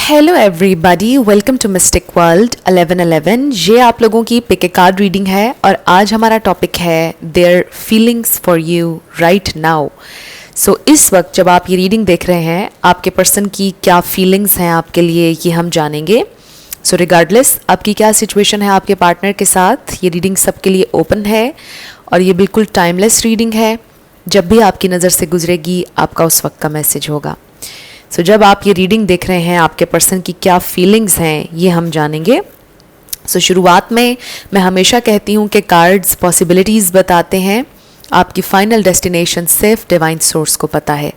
Hello everybody, welcome to mystic world 1111। ये आप लोगों की पिक ए कार्ड रीडिंग है और आज हमारा टॉपिक है there feelings for you right now. So इस वक्त जब आप ये रीडिंग देख रहे हैं, आपके पर्सन की क्या फीलिंग्स हैं आपके लिए, ये हम जानेंगे। सो रिगार्डलेस आपकी क्या सिचुएशन है आपके पार्टनर के साथ, ये रीडिंग सबके लिए ओपन है और ये बिल्कुल टाइमलेस रीडिंग है। जब भी आपकी नज़र से गुजरेगी आपका उस वक्त का मैसेज होगा। सो जब आप ये रीडिंग देख रहे हैं, आपके पर्सन की क्या फीलिंग्स हैं ये हम जानेंगे। सो शुरुआत में मैं हमेशा कहती हूँ कि कार्ड्स पॉसिबिलिटीज़ बताते हैं, आपकी फाइनल डेस्टिनेशन सिर्फ डिवाइन सोर्स को पता है।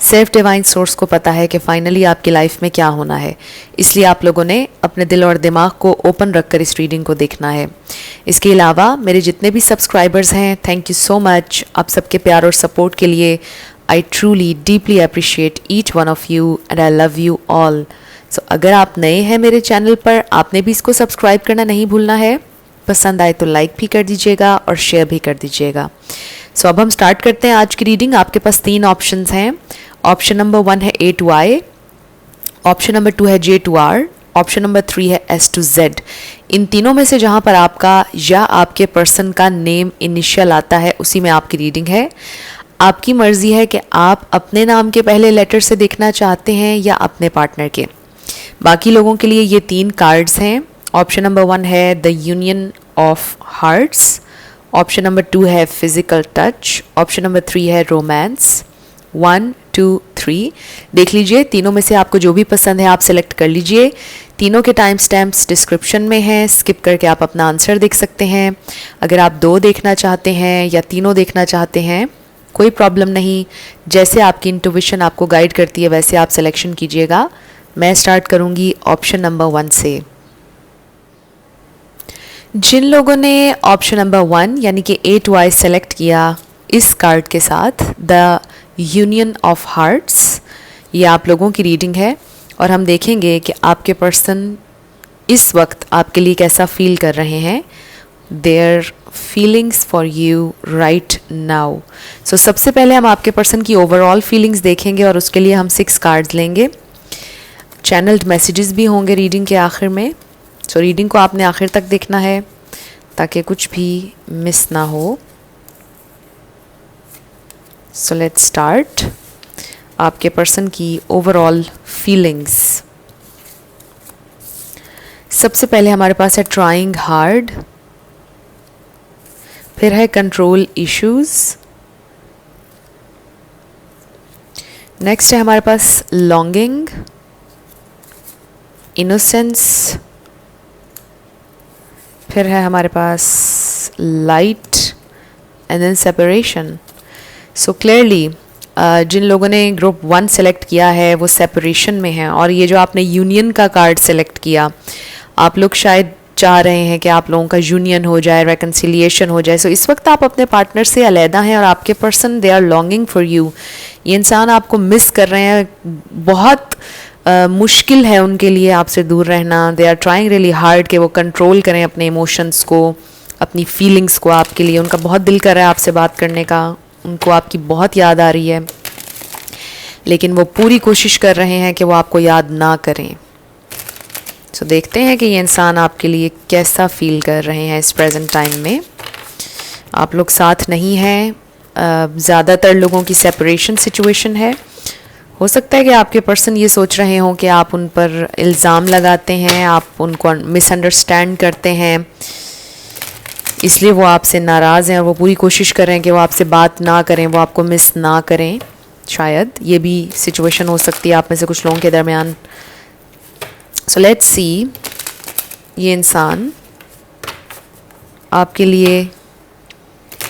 सिर्फ डिवाइन सोर्स को पता है कि फाइनली आपकी लाइफ में क्या होना है। इसलिए आप लोगों ने अपने दिल और दिमाग को ओपन रखकर इस रीडिंग को देखना है। इसके अलावा मेरे जितने भी सब्सक्राइबर्स हैं, थैंक यू सो मच आप सबके प्यार और सपोर्ट के लिए। I truly deeply appreciate each one of you and I love you all. So अगर आप नए हैं मेरे चैनल पर, आपने भी इसको सब्सक्राइब करना नहीं भूलना है। पसंद आए तो लाइक भी कर दीजिएगा और शेयर भी कर दीजिएगा। सो अब हम स्टार्ट करते हैं आज की रीडिंग। आपके पास 3 ऑप्शंस हैं। ऑप्शन नंबर 1 है A to I, option number 2 है J to R, option number 3 है S to Z। इन तीनों में से जहाँ पर आपका या आपके पर्सन का नेम इनिशियल आता है उसी में आपकी रीडिंग है। आपकी मर्जी है कि आप अपने नाम के पहले लेटर से देखना चाहते हैं या अपने पार्टनर के। बाकी लोगों के लिए ये 3 कार्ड्स हैं। ऑप्शन नंबर 1 है the union of hearts, option number 2 है फिजिकल टच, ऑप्शन नंबर 3 है रोमांस। 1 2 3 देख लीजिए, तीनों में से आपको जो भी पसंद है आप सेलेक्ट कर लीजिए। तीनों के टाइम स्टैम्प्स डिस्क्रिप्शन में हैं, स्किप करके आप अपना आंसर देख सकते हैं। अगर आप 2 देखना चाहते हैं या तीनों देखना चाहते हैं, कोई प्रॉब्लम नहीं। जैसे आपकी इंट्यूशन आपको गाइड करती है वैसे आप सिलेक्शन कीजिएगा। मैं स्टार्ट करूंगी ऑप्शन नंबर 1 से। जिन लोगों ने ऑप्शन नंबर 1 यानी कि A to I सेलेक्ट किया इस कार्ड के साथ, द यूनियन ऑफ हार्ट्स, ये आप लोगों की रीडिंग है और हम देखेंगे कि आपके पर्सन इस वक्त आपके लिए कैसा फील कर रहे हैं। There feelings for you right now. So सबसे पहले हम आपके पर्सन की ओवरऑल फीलिंग्स देखेंगे और उसके लिए हम 6 कार्ड्स लेंगे। चैनल्ड मैसेजेस भी होंगे रीडिंग के आखिर में। सो रीडिंग को आपने आखिर तक देखना है ताकि कुछ भी मिस ना हो। So let's start. आपके पर्सन की ओवरऑल फीलिंग्स। सबसे पहले हमारे पास है ट्राइंग हार्ड, फिर है कंट्रोल इश्यूज, नेक्स्ट है हमारे पास लॉन्गिंग, इनोसेंस, फिर है हमारे पास light and then separation. So clearly जिन लोगों ने ग्रुप 1 सेलेक्ट किया है वो सेपरेशन में है और ये जो आपने यूनियन का कार्ड सेलेक्ट किया, आप लोग शायद चाह रहे हैं कि आप लोगों का यूनियन हो जाए, रेकन्सिलिएशन हो जाए। सो इस वक्त आप अपने पार्टनर से अलहदा हैं और आपके person they are longing for you. ये इंसान आपको मिस कर रहे हैं, बहुत मुश्किल है उनके लिए आपसे दूर रहना। They are trying really hard कि वो कंट्रोल करें अपने इमोशंस को, अपनी फीलिंग्स को। आपके लिए उनका बहुत दिल कर रहा है आपसे बात करने का, उनको आपकी बहुत याद आ रही है, लेकिन वो पूरी कोशिश कर रहे हैं कि वो आपको याद ना करें। सो देखते हैं कि ये इंसान आपके लिए कैसा फील कर रहे हैं इस प्रेजेंट टाइम में। आप लोग साथ नहीं हैं, ज़्यादातर लोगों की सेपरेशन सिचुएशन है। हो सकता है कि आपके पर्सन ये सोच रहे हों कि आप उन पर इल्ज़ाम लगाते हैं, आप उनको मिसअंडरस्टैंड करते हैं, इसलिए वो आपसे नाराज़ हैं और वो पूरी कोशिश कर रहे हैं कि वो आपसे बात ना करें, वो आपको मिस ना करें। शायद ये भी सिचुएशन हो सकती है आप में से कुछ लोगों के दरमियान। सो लेट्स सी ये इंसान आपके लिए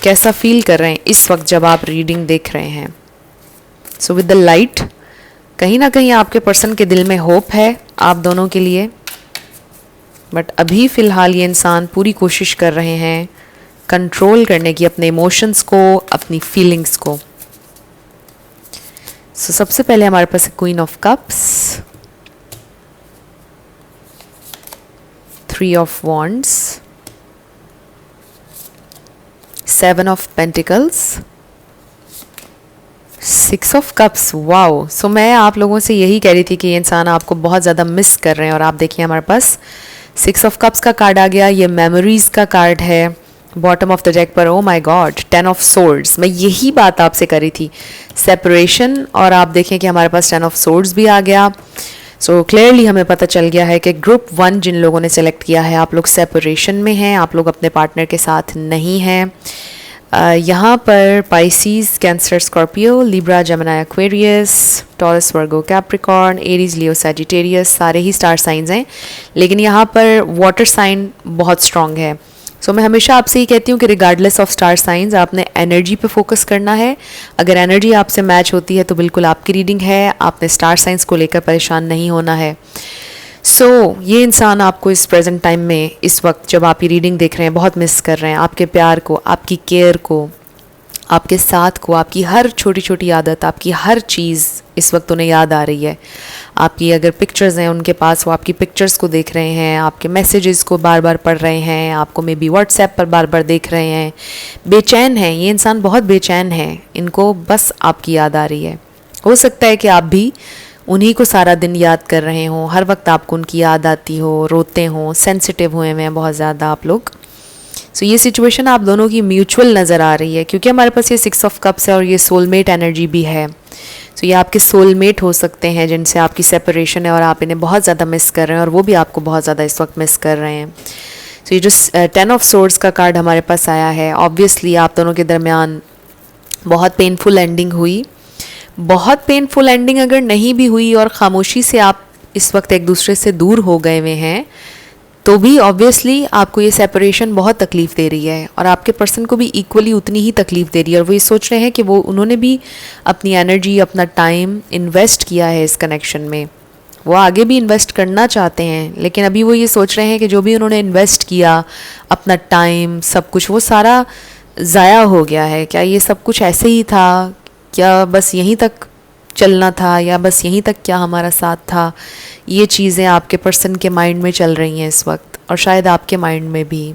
कैसा फील कर रहे हैं इस वक्त जब आप रीडिंग देख रहे हैं। सो विद द लाइट, कहीं ना कहीं आपके पर्सन के दिल में होप है आप दोनों के लिए, बट अभी फ़िलहाल ये इंसान पूरी कोशिश कर रहे हैं कंट्रोल करने की अपने इमोशंस को, अपनी फीलिंग्स को। सो सबसे पहले हमारे पास queen of cups, 3 of wands, 7 of pentacles, six of cups, wow. So मैं आप लोगों से यही कह रही थी कि ये इंसान आपको बहुत ज़्यादा मिस कर रहे हैं, और आप देखिए हमारे पास सिक्स ऑफ कप्स का कार्ड आ गया। ये मेमोरीज का कार्ड है बॉटम ऑफ द डेक पर। Oh my God, 10 of swords. मैं यही बात आपसे करी थी, सेपरेशन, और आप देखें कि हमारे पास 10 ऑफ सोर्ड्स भी आ गया। सो क्लियरली हमें पता चल गया है कि ग्रुप 1 जिन लोगों ने सेलेक्ट किया है, आप लोग सेपरेशन में हैं, आप लोग अपने पार्टनर के साथ नहीं हैं। यहाँ पर Pisces, Cancer, Scorpio, Libra, Gemini, Aquarius, Taurus, Virgo, Capricorn, Aries, Leo, Sagittarius सारे ही स्टार साइंस हैं, लेकिन यहाँ पर वाटर साइन बहुत स्ट्रॉन्ग है। सो मैं हमेशा आपसे ये कहती हूँ कि रिगार्डलेस ऑफ स्टार साइंस आपने एनर्जी पे फोकस करना है। अगर एनर्जी आपसे मैच होती है तो बिल्कुल आपकी रीडिंग है, आपने स्टार साइंस को लेकर परेशान नहीं होना है। ये इंसान आपको इस प्रेजेंट टाइम में, इस वक्त जब आप ये रीडिंग देख रहे हैं, बहुत मिस कर रहे हैं। आपके प्यार को, आपकी केयर को, आपके साथ को, आपकी हर छोटी छोटी आदत, आपकी हर चीज़ इस वक्त उन्हें याद आ रही है। आपकी अगर पिक्चर्स हैं उनके पास, वो आपकी पिक्चर्स को देख रहे हैं, आपके मैसेजेस को बार बार पढ़ रहे हैं, आपको मे बी व्हाट्सएप पर बार बार देख रहे हैं, बेचैन हैं। ये इंसान बहुत बेचैन है, इनको बस आपकी याद आ रही है। हो सकता है कि आप भी उन्हीं को सारा दिन याद कर रहे हों, हर वक्त आपको उनकी याद आती हो, रोते हों, सेंसिटिव हुए हैं बहुत ज़्यादा आप लोग। ये सिचुएशन आप दोनों की म्यूचुअल नज़र आ रही है, क्योंकि हमारे पास ये 6 ऑफ कप्स है और ये सोलमेट एनर्जी भी है। ये आपके सोलमेट हो सकते हैं जिनसे आपकी सेपरेशन है और आप इन्हें बहुत ज़्यादा मिस कर रहे हैं, और वो भी आपको बहुत ज़्यादा इस वक्त मिस कर रहे हैं। ये जो 10 ऑफ सोर्ड्स का कार्ड हमारे पास आया है, ऑब्वियसली आप दोनों के दरमियान बहुत पेनफुल एंडिंग हुई। बहुत पेनफुल एंडिंग अगर नहीं भी हुई और ख़ामोशी से आप इस वक्त एक दूसरे से दूर हो गए हुए हैं, तो भी ऑब्वियसली आपको ये सेपरेशन बहुत तकलीफ़ दे रही है, और आपके पर्सन को भी इक्वली उतनी ही तकलीफ़ दे रही है। और वो ये सोच रहे हैं कि उन्होंने भी अपनी एनर्जी, अपना टाइम इन्वेस्ट किया है इस कनेक्शन में, वो आगे भी इन्वेस्ट करना चाहते हैं, लेकिन अभी वो ये सोच रहे हैं कि जो भी उन्होंने इन्वेस्ट किया, अपना टाइम, सब कुछ, वो सारा ज़ाया हो गया है। क्या ये सब कुछ ऐसे ही था? क्या बस यहीं तक चलना था, या बस यहीं तक क्या हमारा साथ था? ये चीज़ें आपके पर्सन के माइंड में चल रही हैं इस वक्त, और शायद आपके माइंड में भी।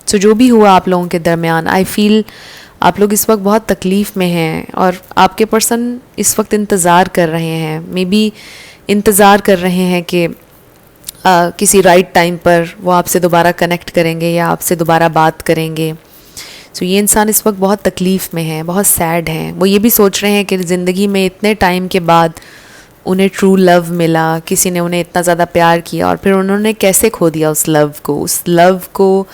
जो भी हुआ आप लोगों के दरमियान, आई फील आप लोग इस वक्त बहुत तकलीफ़ में हैं, और आपके पर्सन इस वक्त इंतज़ार कर रहे हैं, मे बी इंतज़ार कर रहे हैं कि किसी राइट टाइम पर वो आपसे दोबारा कनेक्ट करेंगे या आपसे दोबारा बात करेंगे। ये इंसान इस वक्त बहुत तकलीफ़ में है, बहुत सैड हैं। वो ये भी सोच रहे हैं कि ज़िंदगी में इतने टाइम के बाद उन्हें ट्रू लव मिला, किसी ने उन्हें इतना ज़्यादा प्यार किया, और फिर उन्होंने कैसे खो दिया उस लव को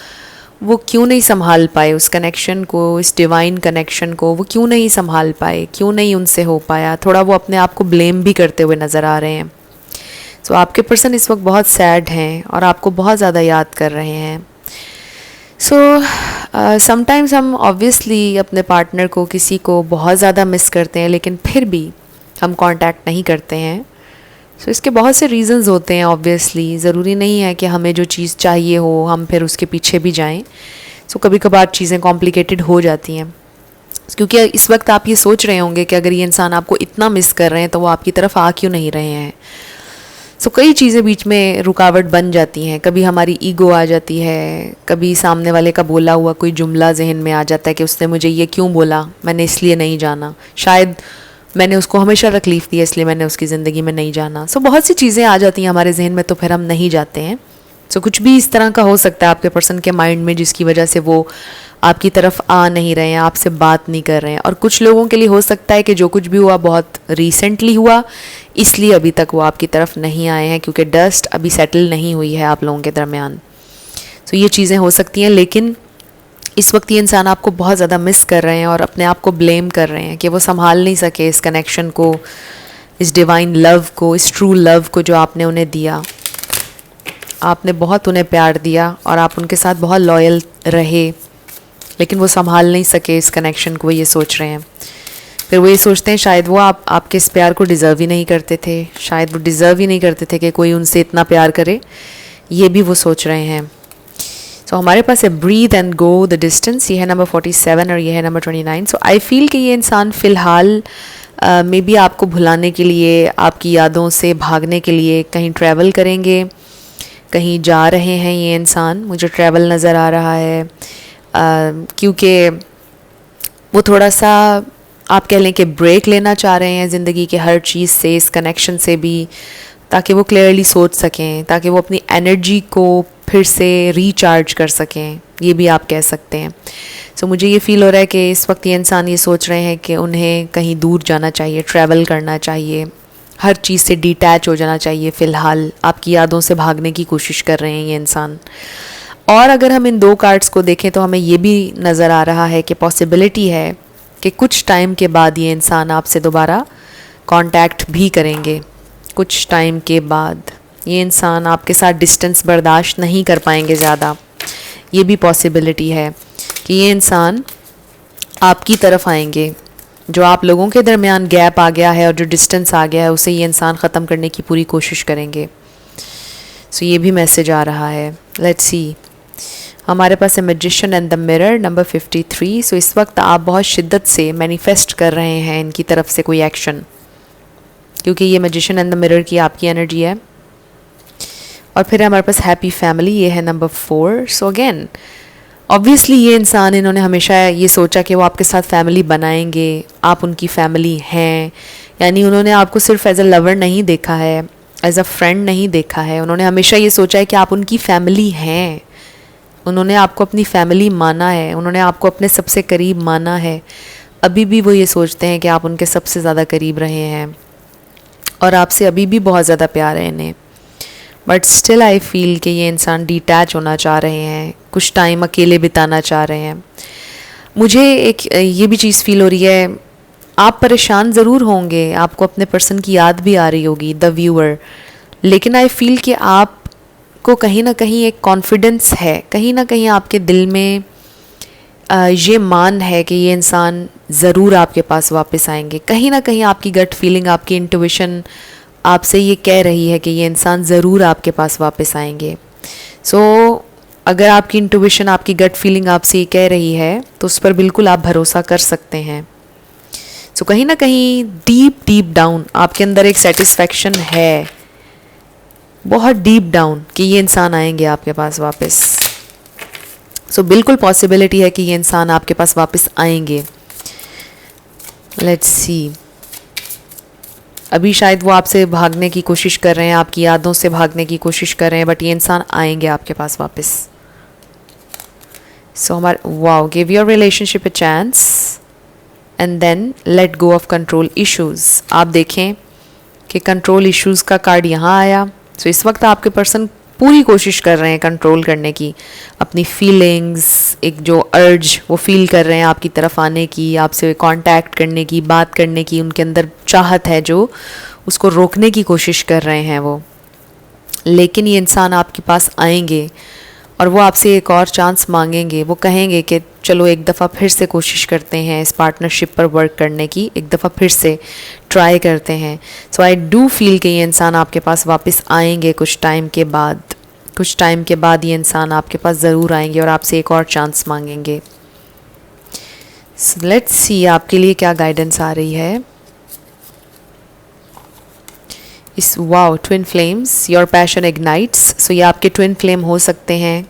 वो क्यों नहीं संभाल पाए, उस कनेक्शन को, इस डिवाइन कनेक्शन को वो क्यों नहीं संभाल पाए, क्यों नहीं उनसे हो पाया। थोड़ा वो अपने आप को ब्लेम भी करते हुए नज़र आ रहे हैं। आपके पर्सन इस वक्त बहुत सैड हैं और आपको बहुत ज़्यादा याद कर रहे हैं। समटाइम्स हम ऑब्वियसली अपने पार्टनर को, किसी को बहुत ज़्यादा मिस करते हैं, लेकिन फिर भी हम कांटेक्ट नहीं करते हैं। इसके बहुत से रीज़न्स होते हैं। ऑब्वियसली ज़रूरी नहीं है कि हमें जो चीज़ चाहिए हो हम फिर उसके पीछे भी जाएं। कभी कभार चीज़ें कॉम्प्लिकेटेड हो जाती हैं, क्योंकि इस वक्त आप ये सोच रहे होंगे कि अगर ये इंसान आपको इतना मिस कर रहे हैं तो वो आपकी तरफ आ क्यों नहीं रहे हैं। कई चीज़ें बीच में रुकावट बन जाती हैं। कभी हमारी ईगो आ जाती है, कभी सामने वाले का बोला हुआ कोई जुमला जहन में आ जाता है कि उसने मुझे ये क्यों बोला, मैंने इसलिए नहीं जाना, शायद मैंने उसको हमेशा तकलीफ़ दी है इसलिए मैंने उसकी ज़िंदगी में नहीं जाना। बहुत सी चीज़ें आ जाती हैं हमारे जहन में, तो फिर हम नहीं जाते हैं। कुछ भी इस तरह का हो सकता है आपके पर्सन के माइंड में, जिसकी वजह से वो आपकी तरफ आ नहीं रहे हैं, आपसे बात नहीं कर रहे हैं। और कुछ लोगों के लिए हो सकता है कि जो कुछ भी हुआ बहुत रिसेंटली हुआ, इसलिए अभी तक वो आपकी तरफ नहीं आए हैं, क्योंकि डस्ट अभी सेटल नहीं हुई है आप लोगों के दरमियान। ये चीज़ें हो सकती हैं, लेकिन इस वक्त ये इंसान आपको बहुत ज़्यादा मिस कर रहे हैं और अपने आप को ब्लेम कर रहे हैं कि वो संभाल नहीं सके इस कनेक्शन को, इस डिवाइन लव को, इस ट्रू लव को जो आपने उन्हें दिया। आपने बहुत उन्हें प्यार दिया और आप उनके साथ बहुत लॉयल रहे, लेकिन वो संभाल नहीं सके इस कनेक्शन को, वो ये सोच रहे हैं। फिर वो ये सोचते हैं शायद वो आपके इस प्यार को डिज़र्व ही नहीं करते थे, शायद वो डिज़र्व ही नहीं करते थे कि कोई उनसे इतना प्यार करे, ये भी वो सोच रहे हैं। हमारे पास है breathe and go the distance, ये है नंबर 47 और ये है नंबर 29। आई फील कि ये इंसान फ़िलहाल मे बी आपको भुलाने के लिए, आपकी यादों से भागने के लिए कहीं ट्रैवल करेंगे, कहीं जा रहे हैं ये इंसान। मुझे ट्रैवल नज़र आ रहा है, क्योंकि वो थोड़ा सा आप कह लें कि ब्रेक लेना चाह रहे हैं ज़िंदगी के हर चीज़ से, इस कनेक्शन से भी, ताकि वो क्लियरली सोच सकें, ताकि वो अपनी एनर्जी को फिर से रिचार्ज कर सकें, ये भी आप कह सकते हैं। सो मुझे ये फ़ील हो रहा है कि इस वक्त ये इंसान ये सोच रहे हैं कि उन्हें कहीं दूर जाना चाहिए, ट्रैवल करना चाहिए, हर चीज़ से डिटैच हो जाना चाहिए। फ़िलहाल आपकी यादों से भागने की कोशिश कर रहे हैं ये इंसान। और अगर हम इन 2 कार्ड्स को देखें तो हमें ये भी नज़र आ रहा है कि पॉसिबिलिटी है कि कुछ टाइम के बाद ये इंसान आपसे दोबारा कांटेक्ट भी करेंगे। कुछ टाइम के बाद ये इंसान आपके साथ डिस्टेंस बर्दाश्त नहीं कर पाएंगे ज़्यादा। ये भी पॉसिबिलिटी है कि ये इंसान आपकी तरफ आएंगे। जो आप लोगों के दरमियान गैप आ गया है और जो डिस्टेंस आ गया है, उसे ये इंसान ख़त्म करने की पूरी कोशिश करेंगे। सो ये भी मैसेज आ रहा है। लेट्स सी, हमारे पास है magician and the mirror, number 53। सो इस वक्त आप बहुत शिद्दत से मैनिफेस्ट कर रहे हैं इनकी तरफ से कोई एक्शन, क्योंकि ये मैजिशियन एंड द मिरर की आपकी एनर्जी है। और फिर हमारे पास हैप्पी फैमिली, ये है नंबर 4। सो अगेन ऑब्वियसली ये इंसान, इन्होंने हमेशा ये सोचा कि वो आपके साथ फैमिली बनाएंगे, आप उनकी फैमिली हैं। यानी उन्होंने आपको सिर्फ एज अ लवर नहीं देखा है, एज अ फ्रेंड नहीं देखा है, उन्होंने हमेशा ये सोचा है कि आप उनकी फैमिली हैं। उन्होंने आपको अपनी फैमिली माना है, उन्होंने आपको अपने सबसे करीब माना है। अभी भी वो ये सोचते हैं कि आप उनके सबसे ज़्यादा करीब रहे हैं और आपसे अभी भी बहुत ज़्यादा प्यार है इन्हें। बट स्टिल आई फील कि ये इंसान डिटैच होना चाह रहे हैं, कुछ टाइम अकेले बिताना चाह रहे हैं। मुझे एक ये भी चीज़ फील हो रही है, आप परेशान ज़रूर होंगे, आपको अपने पर्सन की याद भी आ रही होगी, द व्यूअर, लेकिन आई फील कि आपको कहीं ना कहीं एक कॉन्फिडेंस है, कहीं ना कहीं आपके दिल में ये मान है कि ये इंसान ज़रूर आपके पास वापस आएंगे। कहीं ना कहीं आपकी गट फीलिंग, आपकी इंट्यूशन आपसे ये कह रही है कि ये इंसान ज़रूर आपके पास वापस आएंगे। सो अगर आपकी इंट्यूशन, आपकी गट फीलिंग आपसे ये कह रही है तो उस पर बिल्कुल आप भरोसा कर सकते हैं। सो कहीं ना कहीं डीप डीप डाउन आपके अंदर एक सेटिस्फैक्शन है, बहुत डीप डाउन, कि ये इंसान आएंगे आपके पास वापस। सो बिल्कुल पॉसिबिलिटी है कि ये इंसान आपके पास वापस आएंगे। लेट्स सी, अभी शायद वो आपसे भागने की कोशिश कर रहे हैं, आपकी यादों से भागने की कोशिश कर रहे हैं, बट ये इंसान आएंगे आपके पास वापस। सो हमारा वाओ, give your relationship a chance and then let go of control issues. आप देखें कि कंट्रोल इश्यूज़ का कार्ड यहाँ आया। सो इस वक्त आपके पर्सन पूरी कोशिश कर रहे हैं कंट्रोल करने की, अपनी फीलिंग्स, एक जो अर्ज वो फील कर रहे हैं आपकी तरफ आने की, आपसे कांटेक्ट करने की, बात करने की, उनके अंदर चाहत है जो, उसको रोकने की कोशिश कर रहे हैं वो। लेकिन ये इंसान आपके पास आएंगे और वो आपसे एक और चांस मांगेंगे। वो कहेंगे कि चलो एक दफ़ा फिर से कोशिश करते हैं इस पार्टनरशिप पर वर्क करने की, एक दफ़ा फिर से ट्राई करते हैं। सो आई डू फील कि ये इंसान आपके पास वापस आएंगे कुछ टाइम के बाद। कुछ टाइम के बाद ये इंसान आपके पास ज़रूर आएंगे और आपसे एक और चांस मांगेंगे। सो लेट्स सी आपके लिए क्या गाइडेंस आ रही है इस wow twin flames, your passion ignites. So ये आपके ट्विन फ्लेम हो सकते हैं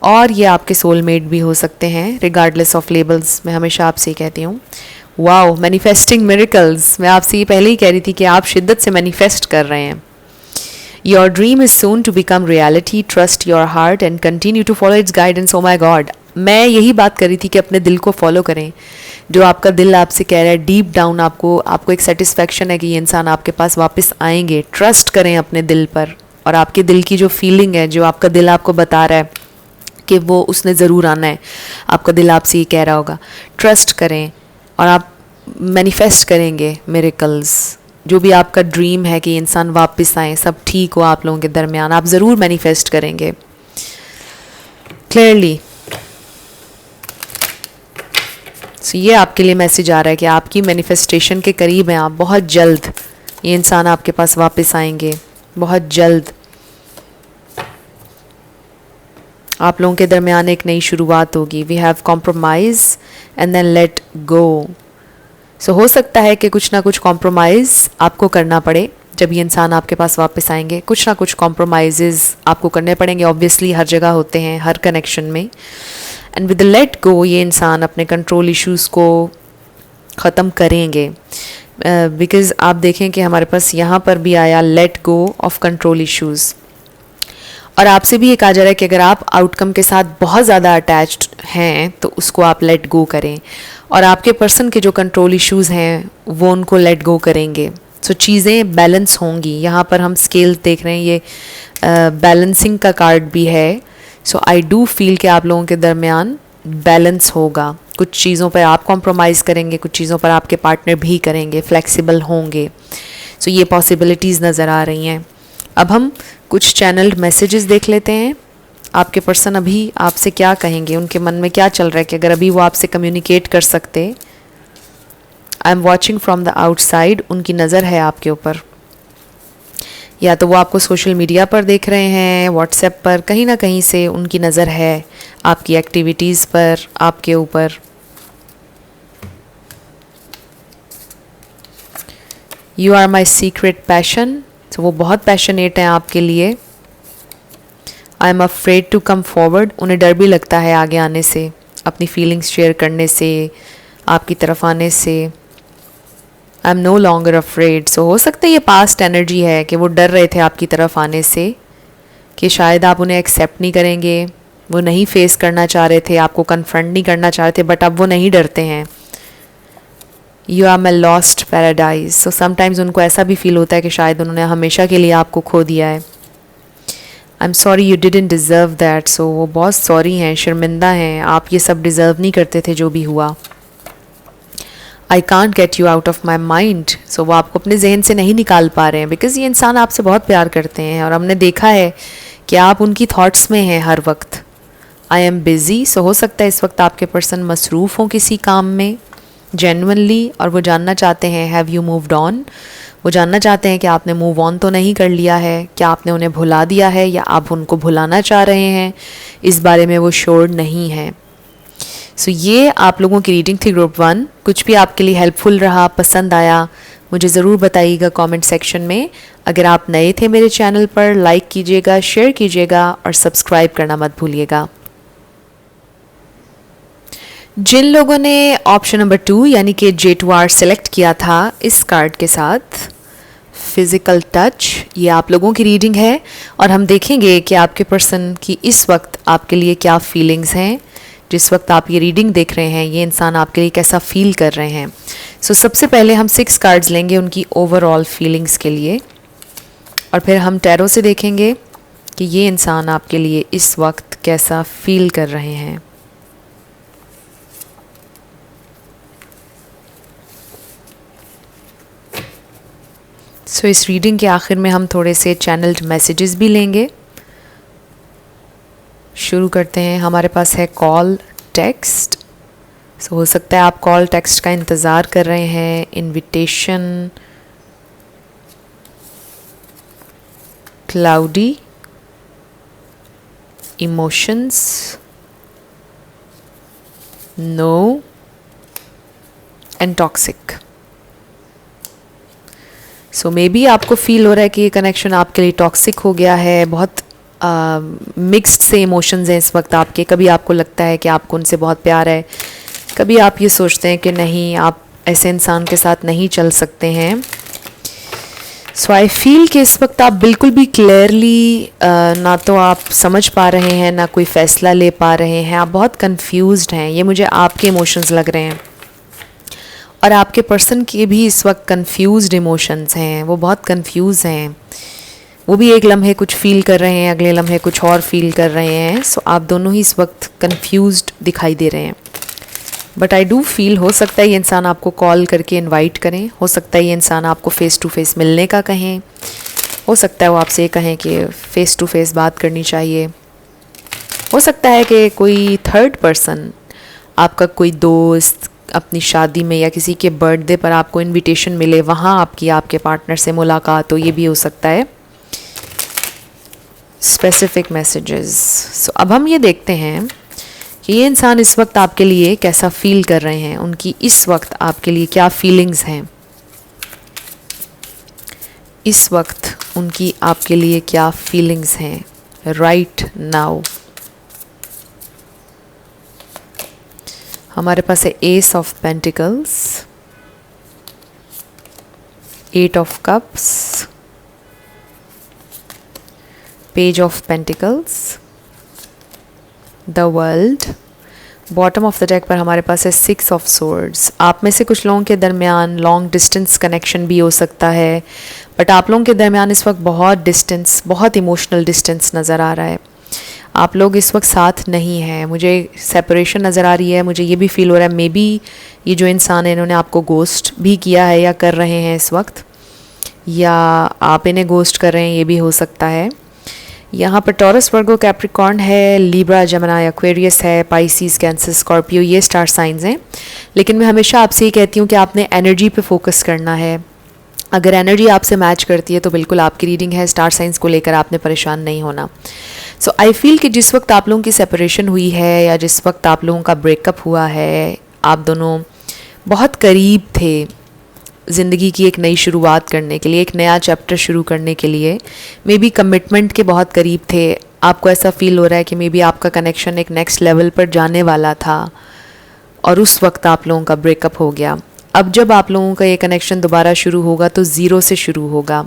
और ये आपके सोलमेट भी हो सकते हैं, रिगार्डलेस ऑफ लेबल्स। मैं हमेशा आपसे ही कहती हूँ वाओ, मैनिफेस्टिंग मिरेकल्स। मैं आपसे ये पहले ही कह रही थी कि आप शिद्दत से मैनिफेस्ट कर रहे हैं। Your dream is soon to become reality, trust your heart and continue to follow its guidance. Oh my god, मैं यही बात कर रही थी कि अपने दिल को फॉलो करें। जो आपका दिल आपसे कह रहा है डीप डाउन, आपको एक सेटिस्फेक्शन है कि ये इंसान आपके पास वापस आएंगे। ट्रस्ट करें अपने दिल पर, और आपके दिल की जो फीलिंग है, जो आपका दिल आपको बता रहा है कि वो उसने ज़रूर आना है, आपका दिल आपसे ये कह रहा होगा, ट्रस्ट करें और आप मैनिफेस्ट करेंगे मिरेकल्स। जो भी आपका ड्रीम है कि इंसान वापस आए, सब ठीक हो आप लोगों के दरमियान, आप ज़रूर मैनिफेस्ट करेंगे क्लियरली। सो ये आपके लिए मैसेज आ रहा है कि आपकी मैनिफेस्टेशन के करीब हैं आप। बहुत जल्द ये इंसान आपके पास वापस आएंगे, बहुत जल्द आप लोगों के दरमियान एक नई शुरुआत होगी। We have compromise and then let go. So हो सकता है कि कुछ ना कुछ कॉम्प्रोमाइज़ आपको करना पड़े जब ये इंसान आपके पास वापस आएंगे। कुछ ना कुछ कॉम्प्रोमाइज़ आपको करने पड़ेंगे, ऑब्वियसली हर जगह होते हैं, हर कनेक्शन में। एंड विद लेट गो ये इंसान अपने कंट्रोल इश्यूज़ को ख़त्म करेंगे। बिकॉज़ आप देखें कि हमारे पास यहाँ पर भी आया late go of control issues, और आपसे भी ये कहा जा रहा है कि अगर आप आउटकम के साथ बहुत ज़्यादा अटैच्ड हैं तो उसको आप लेट गो करें, और आपके पर्सन के जो कंट्रोल इश्यूज़ हैं वो उनको लेट गो करेंगे। सो चीज़ें बैलेंस होंगी। यहाँ पर हम स्केल देख रहे हैं, ये बैलेंसिंग का कार्ड भी है। सो आई डू फील कि आप लोगों के दरमियान बैलेंस होगा। कुछ चीज़ों पर आप कॉम्प्रोमाइज़ करेंगे, कुछ चीज़ों पर आपके पार्टनर भी करेंगे, फ्लेक्सिबल होंगे। सो ये पॉसिबिलिटीज़ नज़र आ रही हैं। अब हम कुछ चैनल्ड मैसेजेस देख लेते हैं। आपके पर्सन अभी आपसे क्या कहेंगे, उनके मन में क्या चल रहा है कि अगर अभी वो आपसे कम्युनिकेट कर सकते। I am watching from the outside, उनकी नज़र है आपके ऊपर, या तो वो आपको सोशल मीडिया पर देख रहे हैं, व्हाट्सएप पर, कहीं ना कहीं से उनकी नज़र है आपकी एक्टिविटीज़ पर, आपके ऊपर। You are my secret passion, तो वो बहुत पैशनेट हैं आपके लिए। I am afraid to come forward, उन्हें डर भी लगता है आगे आने से, अपनी फीलिंग्स शेयर करने से, आपकी तरफ आने से। I am no longer afraid, so हो सकता है ये पास्ट एनर्जी है कि वो डर रहे थे आपकी तरफ आने से, कि शायद आप उन्हें एक्सेप्ट नहीं करेंगे, वो नहीं फेस करना चाह रहे थे, आपको कन्फ्रंट नहीं करना चाह रहे थे, बट अब वो नहीं डरते हैं। You are my lost paradise, so sometimes उनको ऐसा भी फील होता है कि शायद उन्होंने हमेशा के लिए आपको खो दिया है। I am sorry you didn't deserve that, so वो बहुत सॉरी हैं, शर्मिंदा हैं, आप ये सब डिज़र्व नहीं करते थे जो भी हुआ। I can't get you out of my mind, so वो आपको अपने जहन से नहीं निकाल पा रहे हैं, बिकॉज़ ये इंसान आपसे बहुत प्यार करते हैं और हमने देखा है कि आप उनकी थॉट्स में हैं हर वक्त। आई एम बिज़ी, सो हो सकता है इस वक्त आपके पर्सन मसरूफ़ हों किसी काम में जेन्युइनली, और वो जानना चाहते हैं हैव यू मूव्ड ऑन, वो जानना चाहते हैं कि आपने मूव ऑन तो नहीं कर लिया है, क्या आपने उन्हें भुला दिया है या आप उनको भुलाना चाह रहे हैं, इस बारे में वो श्योर नहीं है। सो ये आप लोगों की रीडिंग थी ग्रुप 1। कुछ भी आपके लिए हेल्पफुल रहा, पसंद आया, मुझे ज़रूर बताइएगा कमेंट सेक्शन में। अगर आप नए थे मेरे चैनल पर, लाइक कीजिएगा, शेयर कीजिएगा और सब्सक्राइब करना मत भूलिएगा। जिन लोगों ने ऑप्शन नंबर 2 यानी कि J2R सेलेक्ट किया था इस कार्ड के साथ, फिज़िकल टच, ये आप लोगों की रीडिंग है और हम देखेंगे कि आपके पर्सन की इस वक्त आपके लिए क्या फीलिंग्स हैं। जिस वक्त आप ये रीडिंग देख रहे हैं ये इंसान आपके लिए कैसा फील कर रहे हैं। सो सबसे पहले हम 6 कार्ड्स लेंगे उनकी ओवरऑल फीलिंग्स के लिए, और फिर हम टैरो से देखेंगे कि ये इंसान आपके लिए इस वक्त कैसा फील कर रहे हैं। सो इस रीडिंग के आखिर में हम थोड़े से चैनल्ड मैसेजेस भी लेंगे। शुरू करते हैं। हमारे पास है कॉल टेक्स्ट, सो हो सकता है आप कॉल टेक्स्ट का इंतज़ार कर रहे हैं। Invitation, cloudy, emotions, no end toxic. So maybe आपको फील हो रहा है कि ये कनेक्शन आपके लिए टॉक्सिक हो गया है। बहुत मिक्स्ड से इमोशंस हैं इस वक्त आपके। कभी आपको लगता है कि आपको उनसे बहुत प्यार है, कभी आप ये सोचते हैं कि नहीं, आप ऐसे इंसान के साथ नहीं चल सकते हैं। सो आई फील कि इस वक्त आप बिल्कुल भी क्लियरली ना तो आप समझ पा रहे हैं ना कोई फ़ैसला ले पा रहे हैं। आप बहुत कंफ्यूज्ड हैं, ये मुझे आपके इमोशंस लग रहे हैं। और आपके पर्सन के भी इस वक्त कंफ्यूज्ड इमोशंस हैं, वो बहुत कंफ्यूज हैं। वो भी एक लम्हे कुछ फील कर रहे हैं, अगले लम्हे कुछ और फील कर रहे हैं। सो आप दोनों ही इस वक्त कंफ्यूज्ड दिखाई दे रहे हैं। बट आई डू फील हो सकता है ये इंसान आपको कॉल करके इनवाइट करें, हो सकता है ये इंसान आपको फ़ेस टू फेस मिलने का कहें, हो सकता है वो आपसे कहें कि फ़ेस टू फेस बात करनी चाहिए, हो सकता है कि कोई थर्ड पर्सन, आपका कोई दोस्त, अपनी शादी में या किसी के बर्थडे पर आपको इनविटेशन मिले, वहाँ आपकी आपके पार्टनर से मुलाकात हो, ये भी हो सकता है। Specific messages. सो अब हम ये देखते हैं कि ये इंसान इस वक्त आपके लिए कैसा फील कर रहे हैं, उनकी इस वक्त आपके लिए क्या फीलिंग्स हैं, इस वक्त उनकी आपके लिए क्या फीलिंग्स हैं राइट नाउ। हमारे पास है S of pentacles, 8 of cups, page of pentacles, the world, bottom of the deck पर हमारे पास है 6 ऑफ swords। आप में से कुछ लोगों के दरमियान लॉन्ग डिस्टेंस कनेक्शन भी हो सकता है, बट आप लोगों के दरमियान इस वक्त बहुत डिस्टेंस, बहुत इमोशनल डिस्टेंस नज़र आ रहा है। आप लोग इस वक्त साथ नहीं हैं, मुझे सेपरेशन नज़र आ रही है। मुझे ये भी फील हो रहा है मे बी ये जो इंसान है इन्होंने आपको गोस्ट भी किया है या कर रहे हैं इस वक्त, या आप इन्हें गोस्ट कर रहे हैं, ये भी हो सकता है। यहाँ पर टॉरस, वर्गो, कैप्रिकॉर्न है, लीब्रा, जमनाई, एक्वेरियस है, पाइसीज, कैंसर, स्कॉर्पियो, ये स्टार साइंस हैं। लेकिन मैं हमेशा आपसे ये कहती हूँ कि आपने एनर्जी पे फोकस करना है। अगर एनर्जी आपसे मैच करती है तो बिल्कुल आपकी रीडिंग है। स्टार साइंस को लेकर आपने परेशान नहीं होना। सो आई फील कि जिस वक्त आप लोगों की सेपरेशन हुई है या जिस वक्त आप लोगों का ब्रेकअप हुआ है, आप दोनों बहुत करीब थे ज़िंदगी की एक नई शुरुआत करने के लिए, एक नया चैप्टर शुरू करने के लिए, मे बी कमिटमेंट के बहुत करीब थे। आपको ऐसा फील हो रहा है कि मे बी आपका कनेक्शन एक नेक्स्ट लेवल पर जाने वाला था और उस वक्त आप लोगों का ब्रेकअप हो गया। अब जब आप लोगों का ये कनेक्शन दोबारा शुरू होगा तो ज़ीरो से शुरू होगा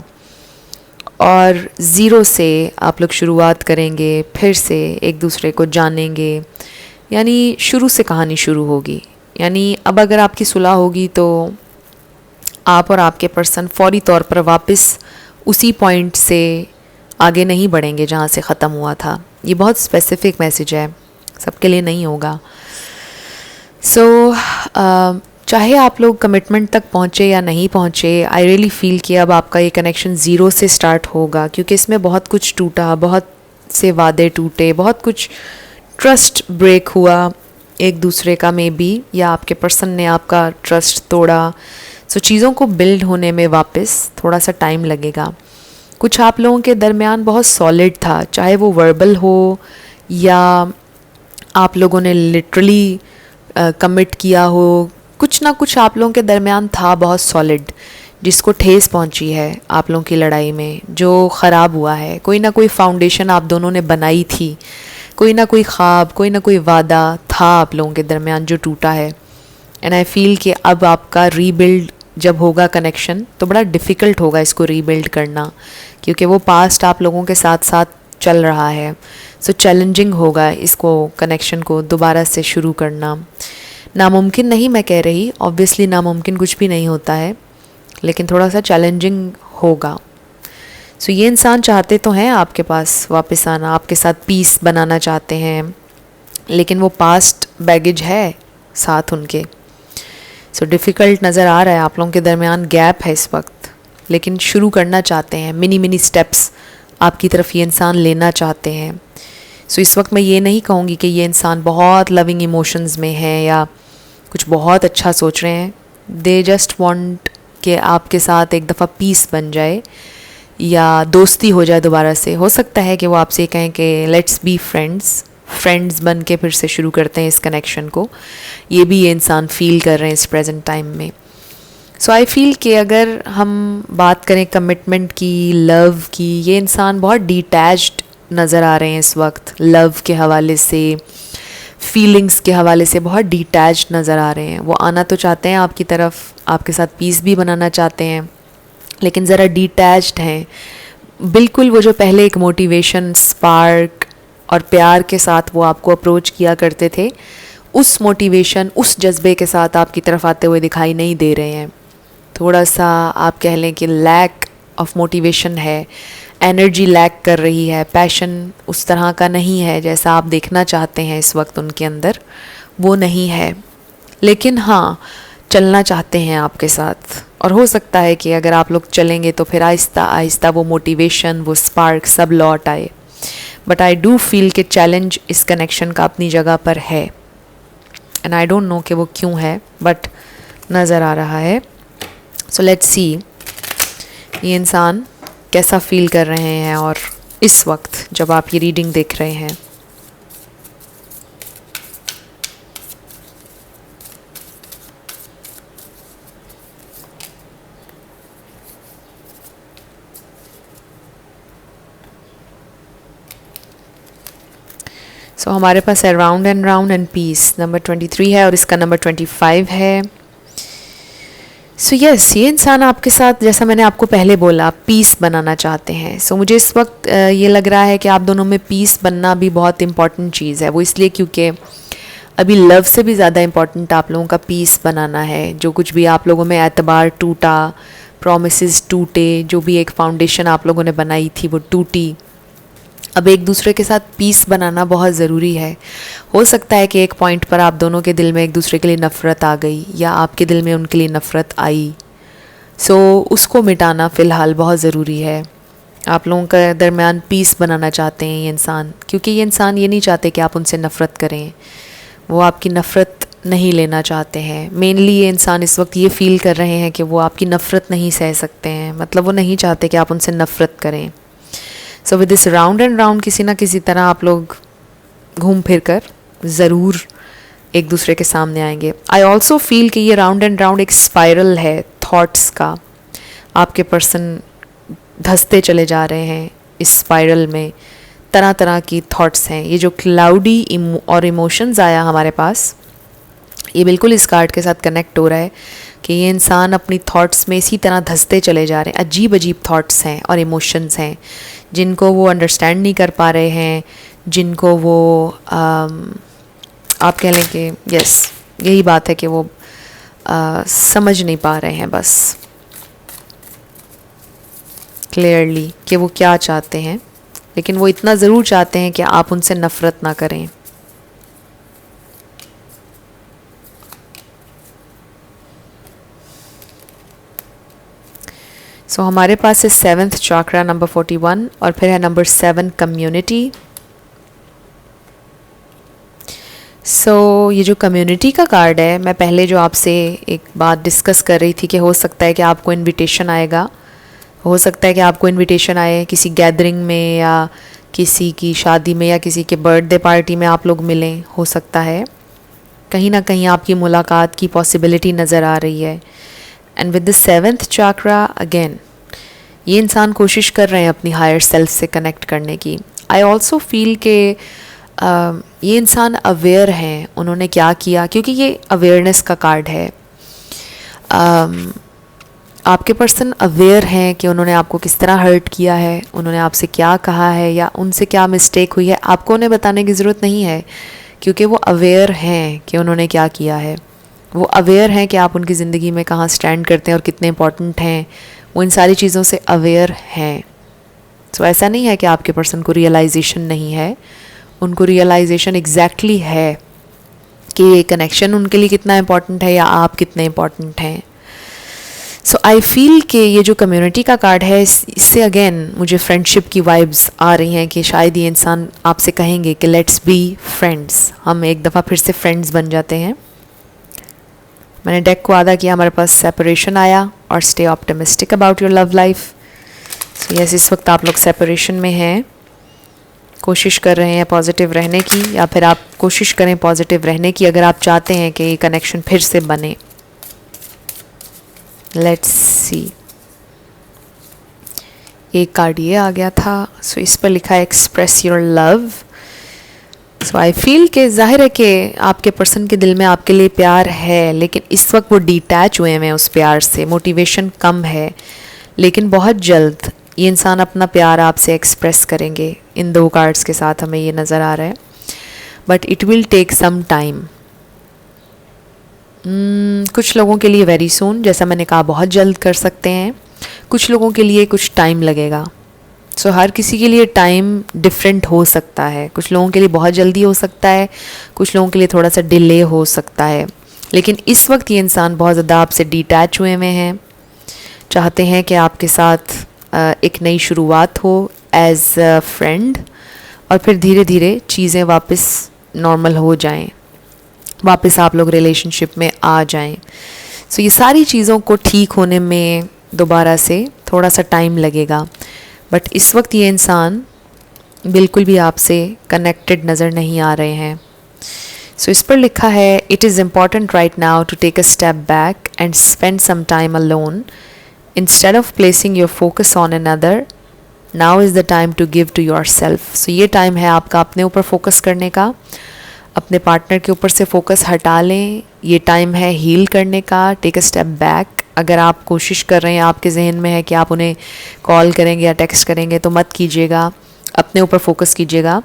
और ज़ीरो से आप लोग शुरुआत करेंगे, फिर से एक दूसरे को जानेंगे, यानी शुरू से कहानी शुरू होगी। यानी अब अगर आपकी सुलह होगी तो आप और आपके पर्सन फौरी तौर पर वापस उसी पॉइंट से आगे नहीं बढ़ेंगे जहाँ से ख़त्म हुआ था। ये बहुत स्पेसिफिक मैसेज है, सबके लिए नहीं होगा। चाहे आप लोग कमिटमेंट तक पहुँचे या नहीं पहुँचे, आई रियली फील कि अब आपका ये कनेक्शन ज़ीरो से स्टार्ट होगा, क्योंकि इसमें बहुत कुछ टूटा, बहुत से वादे टूटे, बहुत कुछ ट्रस्ट ब्रेक हुआ एक दूसरे का मे बी, या आपके पर्सन ने आपका ट्रस्ट तोड़ा। चीज़ों को बिल्ड होने में वापस थोड़ा सा टाइम लगेगा। कुछ आप लोगों के दरमियान बहुत सॉलिड था, चाहे वो वर्बल हो या आप लोगों ने लिटरली कमिट किया हो, कुछ ना कुछ आप लोगों के दरमियान था बहुत सॉलिड, जिसको ठेस पहुंची है आप लोगों की लड़ाई में, जो ख़राब हुआ है। कोई ना कोई फाउंडेशन आप दोनों ने बनाई थी, कोई ना कोई ख्वाब, कोई ना कोई वादा था आप लोगों के दरमियान जो टूटा है। एंड आई फील कि अब आपका रीबिल्ड जब होगा कनेक्शन तो बड़ा डिफ़िकल्ट होगा इसको रीबिल्ड करना, क्योंकि वो पास्ट आप लोगों के साथ साथ चल रहा है। चैलेंजिंग होगा इसको, कनेक्शन को दोबारा से शुरू करना। नामुमकिन नहीं मैं कह रही, ऑब्वियसली नामुमकिन कुछ भी नहीं होता है, लेकिन थोड़ा सा चैलेंजिंग होगा। ये इंसान चाहते तो हैं आपके पास वापस आना, आपके साथ पीस बनाना चाहते हैं, लेकिन वो पास्ट बैगेज है साथ उनके। डिफ़िकल्ट नज़र आ रहा है, आप लोगों के दरमियान गैप है इस वक्त, लेकिन शुरू करना चाहते हैं। मिनी स्टेप्स आपकी तरफ ये इंसान लेना चाहते हैं। इस वक्त मैं ये नहीं कहूँगी कि ये इंसान बहुत लविंग इमोशंस में है या कुछ बहुत अच्छा सोच रहे हैं। दे जस्ट वांट कि आपके साथ एक दफ़ा पीस बन जाए या दोस्ती हो जाए दोबारा से। हो सकता है कि वो आपसे कहें कि लेट्स बी फ्रेंड्स बन के फिर से शुरू करते हैं इस कनेक्शन को। ये भी ये इंसान फील कर रहे हैं इस प्रेजेंट टाइम में। आई फील कि अगर हम बात करें कमिटमेंट की, लव की, ये इंसान बहुत डिटैच्ड नज़र आ रहे हैं इस वक्त। लव के हवाले से, फीलिंग्स के हवाले से बहुत डिटैच्ड नज़र आ रहे हैं। वो आना तो चाहते हैं आपकी तरफ, आपके साथ पीस भी बनाना चाहते हैं, लेकिन ज़रा डिटैच्ड हैं। बिल्कुल वो जो पहले एक मोटिवेशन, स्पार्क और प्यार के साथ वो आपको अप्रोच किया करते थे, उस मोटिवेशन, उस जज्बे के साथ आपकी तरफ आते हुए दिखाई नहीं दे रहे हैं। थोड़ा सा आप कह लें कि लैक ऑफ मोटिवेशन है, एनर्जी लैक कर रही है, पैशन उस तरह का नहीं है जैसा आप देखना चाहते हैं इस वक्त उनके अंदर, वो नहीं है। लेकिन हाँ, चलना चाहते हैं आपके साथ, और हो सकता है कि अगर आप लोग चलेंगे तो फिर आहिस्ता आहिस्ता वो मोटिवेशन, वो स्पार्क सब लौट आए। बट आई डू फील कि चैलेंज इस कनेक्शन का अपनी जगह पर है, एंड आई डोंट नो कि वो क्यों है, बट नज़र आ रहा है। लेट्स सी ये इंसान कैसा फील कर रहे हैं और इस वक्त जब आप ये रीडिंग देख रहे हैं। हमारे पास है राउंड एंड पीस, नंबर 23 है और इसका नंबर 25 है। सो यस, ये इंसान आपके साथ, जैसा मैंने आपको पहले बोला, पीस बनाना चाहते हैं. सो मुझे इस वक्त ये लग रहा है कि आप दोनों में पीस बनना भी बहुत इंपॉर्टेंट चीज़ है. वो इसलिए क्योंकि अभी लव से भी ज़्यादा इम्पॉर्टेंट आप लोगों का पीस बनाना है. जो कुछ भी आप लोगों में एतबार टूटा, प्रॉमिसेस टूटे, जो भी एक फाउंडेशन आप लोगों ने बनाई थी वो टूटी. अब एक दूसरे के साथ पीस बनाना बहुत ज़रूरी है. हो सकता है कि एक पॉइंट पर आप दोनों के दिल में एक दूसरे के लिए नफ़रत आ गई या आपके दिल में उनके लिए नफ़रत आई. सो उसको मिटाना फ़िलहाल बहुत ज़रूरी है. आप लोगों के दरमियान पीस बनाना चाहते हैं ये इंसान, क्योंकि ये इंसान ये नहीं चाहते कि आप उनसे नफ़रत करें. वो आपकी नफ़रत नहीं लेना चाहते हैं. मेनली ये इंसान इस वक्त ये फ़ील कर रहे हैं कि वो आपकी नफ़रत नहीं सह सकते हैं. मतलब वो नहीं चाहते कि आप उनसे नफ़रत करें. So with this round and round किसी ना किसी तरह आप लोग घूम फिर कर ज़रूर एक दूसरे के सामने आएंगे. आई ऑल्सो फील कि ये राउंड एंड राउंड एक स्पाइरल है थॉट्स का. आपके पर्सन धंसते चले जा रहे हैं इस स्पाइरल में. तरह तरह की थॉट्स हैं. ये जो क्लाउडी और इमोशंस आया हमारे पास, ये बिल्कुल इस कार्ड के साथ कनेक्ट हो रहा है कि ये इंसान अपनी थॉट्स में इसी तरह धंसते चले जा रहे हैं. अजीब अजीब थॉट्स हैं और इमोशंस हैं जिनको वो अंडरस्टैंड नहीं कर पा रहे हैं, जिनको वो आप कह लें कि यस, यही बात है कि वो समझ नहीं पा रहे हैं बस क्लियरली कि वो क्या चाहते हैं. लेकिन वो इतना ज़रूर चाहते हैं कि आप उनसे नफ़रत ना करें. सो हमारे पास है 7th चक्रा नंबर 41 और फिर है नंबर 7 कम्युनिटी. सो ये जो कम्युनिटी का कार्ड है, मैं पहले जो आपसे एक बात डिस्कस कर रही थी कि हो सकता है कि आपको इनविटेशन आएगा. हो सकता है कि आपको इनविटेशन आए किसी गैदरिंग में या किसी की शादी में या किसी के बर्थडे पार्टी में आप लोग मिलें. हो सकता है कहीं ना कहीं आपकी मुलाकात की पॉसिबिलिटी नज़र आ रही है. And with the 7th chakra again ये इंसान कोशिश कर रहे हैं अपनी हायर सेल्फ से कनेक्ट करने की. आई ऑल्सो फील के ये इंसान अवेयर हैं उन्होंने क्या किया, क्योंकि ये अवेयरनेस का कार्ड है. आपके पर्सन अवेयर हैं कि उन्होंने आपको किस तरह हर्ट किया है, उन्होंने आपसे क्या कहा है या उनसे क्या मिस्टेक हुई है. आपको उन्हें बताने की ज़रूरत नहीं है क्योंकि वो अवेयर हैं कि उन्होंने क्या किया है. वो अवेयर हैं कि आप उनकी ज़िंदगी में कहाँ स्टैंड करते हैं और कितने इंपॉर्टेंट हैं. वो इन सारी चीज़ों से अवेयर हैं. सो ऐसा नहीं है कि आपके पर्सन को रियलाइजेशन नहीं है. उनको रियलाइजेशन एग्जैक्टली है कि ये कनेक्शन उनके लिए कितना इम्पॉर्टेंट है या आप कितने इम्पॉर्टेंट हैं. सो आई फील कि ये जो कम्युनिटी का कार्ड है इससे अगेन मुझे फ्रेंडशिप की वाइब्स आ रही हैं कि शायद ये इंसान आपसे कहेंगे कि लेट्स बी फ्रेंड्स. हम एक दफ़ा फिर से फ्रेंड्स बन जाते हैं. मैंने डेक को आधा किया, हमारे पास सेपरेशन आया और stay optimistic about your love life. So yes, इस वक्त आप लोग सेपरेशन में हैं, कोशिश कर रहे हैं पॉजिटिव रहने की, या फिर आप कोशिश करें पॉजिटिव रहने की अगर आप चाहते हैं कि ये कनेक्शन फिर से बने. लेट्स सी, एक कार्ड ये आ गया था. सो इस पर लिखा है express your love. So I feel कि जाहिर है कि आपके पर्सन के दिल में आपके लिए प्यार है, लेकिन इस वक्त वो डिटैच हुए हैं उस प्यार से. मोटिवेशन कम है, लेकिन बहुत जल्द ये इंसान अपना प्यार आपसे एक्सप्रेस करेंगे. इन दो कार्ड्स के साथ हमें ये नज़र आ रहा है. But it will take some time. कुछ लोगों के लिए वेरी सून, जैसा मैंने कहा बहुत जल्द कर सकते हैं. कुछ लोगों के लिए कुछ टाइम लगेगा. सो हर किसी के लिए टाइम डिफरेंट हो सकता है. कुछ लोगों के लिए बहुत जल्दी हो सकता है, कुछ लोगों के लिए थोड़ा सा डिले हो सकता है. लेकिन इस वक्त ये इंसान बहुत ज़्यादा आपसे डिटैच हुए हुए हैं, चाहते हैं कि आपके साथ एक नई शुरुआत हो एज अ फ्रेंड, और फिर धीरे धीरे चीज़ें वापस नॉर्मल हो जाएं, वापस आप लोग रिलेशनशिप में आ जाएं. सो ये सारी चीज़ों को ठीक होने में दोबारा से थोड़ा सा टाइम लगेगा. बट इस वक्त ये इंसान बिल्कुल भी आपसे कनेक्टेड नज़र नहीं आ रहे हैं. सो इस पर लिखा है it is important right now to take a step back and spend some time alone instead of placing your focus on another. Now is the time to give to yourself. So ये time है आपका अपने ऊपर focus करने का. अपने partner के ऊपर से फोकस हटा लें. ये टाइम है हील करने का. टेक अ स्टेप बैक अगर आप कोशिश कर रहे हैं, आपके जहन में है कि आप उन्हें कॉल करेंगे या टेक्स्ट करेंगे, तो मत कीजिएगा, अपने ऊपर फोकस कीजिएगा.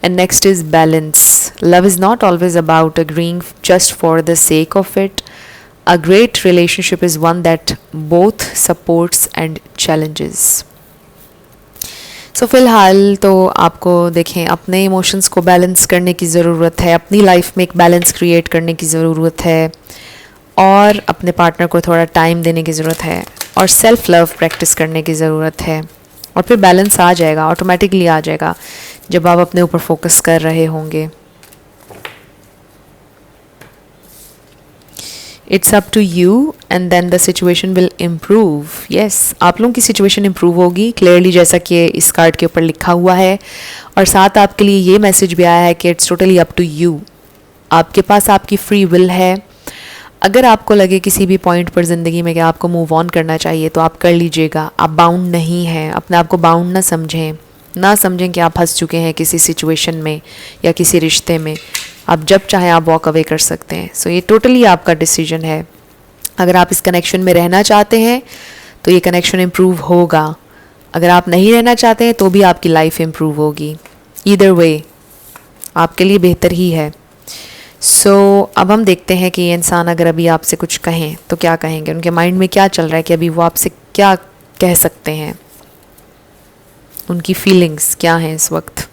And next is balance. Love is not always about agreeing just for the sake of it. A great relationship is one that both supports and challenges. So फ़िलहाल तो आपको देखें, अपने इमोशंस को बैलेंस करने की ज़रूरत है, अपनी लाइफ में एक बैलेंस क्रिएट करने की ज़रूरत है, और अपने पार्टनर को थोड़ा टाइम देने की ज़रूरत है, और सेल्फ लव प्रैक्टिस करने की ज़रूरत है. और फिर बैलेंस आ जाएगा, ऑटोमेटिकली आ जाएगा जब आप अपने ऊपर फोकस कर रहे होंगे. It's up to you and then the situation will improve. Yes, आप लोगों की सिचुएशन इम्प्रूव होगी क्लियरली, जैसा कि इस कार्ड के ऊपर लिखा हुआ है. और साथ आपके लिए ये मैसेज भी आया है कि it's totally up to you. आपके पास आपकी फ्री विल है. अगर आपको लगे किसी भी पॉइंट पर ज़िंदगी में कि आपको मूव ऑन करना चाहिए, तो आप कर लीजिएगा. आप बाउंड नहीं हैं, अपने आप को बाउंड ना समझें कि आप फंस चुके हैं किसी सिचुएशन में या किसी रिश्ते में. आप जब चाहें आप वॉक अवे कर सकते हैं. सो ये टोटली आपका डिसीजन है. अगर आप इस कनेक्शन में रहना चाहते हैं तो ये कनेक्शन इम्प्रूव होगा. अगर आप नहीं रहना चाहते हैं तो भी आपकी लाइफ इम्प्रूव होगी. ईदर वे आपके लिए बेहतर ही है. सो अब हम देखते हैं कि ये इंसान अगर अभी आपसे कुछ कहें तो क्या कहेंगे, उनके माइंड में क्या चल रहा है कि अभी वो आपसे क्या कह सकते हैं, उनकी फीलिंग्स क्या हैं इस वक्त.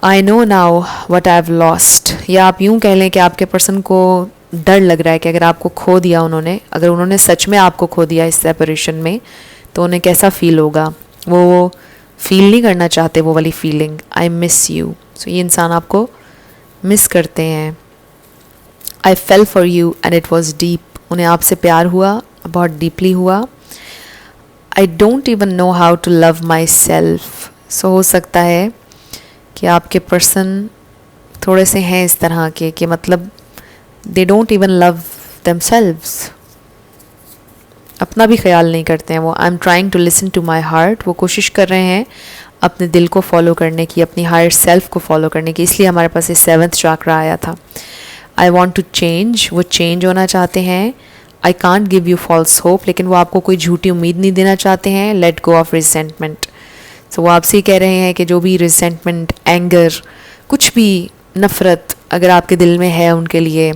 I know now what I have lost. या आप यूँ कह लें कि आपके पर्सन को डर लग रहा है कि अगर आपको खो दिया उन्होंने, अगर उन्होंने सच में आपको खो दिया इस सेपरेशन में, तो उन्हें कैसा फील होगा. वो फील नहीं करना चाहते वो वाली feeling, I miss you. So ये इंसान आपको मिस करते हैं. I fell for you and it was deep. उन्हें आपसे प्यार हुआ, बहुत डीपली हुआ. I don't even know how to love myself. So हो सकता है कि आपके पर्सन थोड़े से हैं इस तरह के कि मतलब they don't even love themselves. अपना भी ख्याल नहीं करते हैं वो. I am trying to listen to my heart. वो कोशिश कर रहे हैं अपने दिल को फॉलो करने की, अपनी हायर सेल्फ को फॉलो करने की. इसलिए हमारे पास ये 7th चक्र आया था. I want to change. वो चेंज होना चाहते हैं. I can't give you false hope. लेकिन वो आपको कोई झूठी उम्मीद नहीं देना चाहते हैं. Let go of resentment. So वो आपसे कह रहे हैं कि जो भी रिसेंटमेंट, एंगर, कुछ भी नफ़रत अगर आपके दिल में है उनके लिए,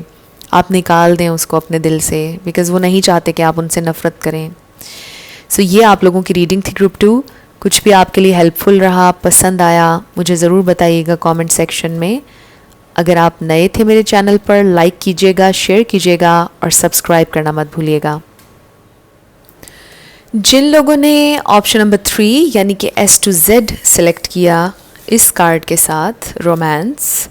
आप निकाल दें उसको अपने दिल से, बिकॉज़ वो नहीं चाहते कि आप उनसे नफ़रत करें. सो ये आप लोगों की रीडिंग थी ग्रुप 2. कुछ भी आपके लिए हेल्पफुल रहा, पसंद आया, मुझे ज़रूर बताइएगा कमेंट सेक्शन में. अगर आप नए थे मेरे चैनल पर, लाइक कीजिएगा, शेयर कीजिएगा और सब्सक्राइब करना मत भूलिएगा. जिन लोगों ने ऑप्शन नंबर 3 यानी कि S to Z सेलेक्ट किया इस कार्ड के साथ, रोमांस,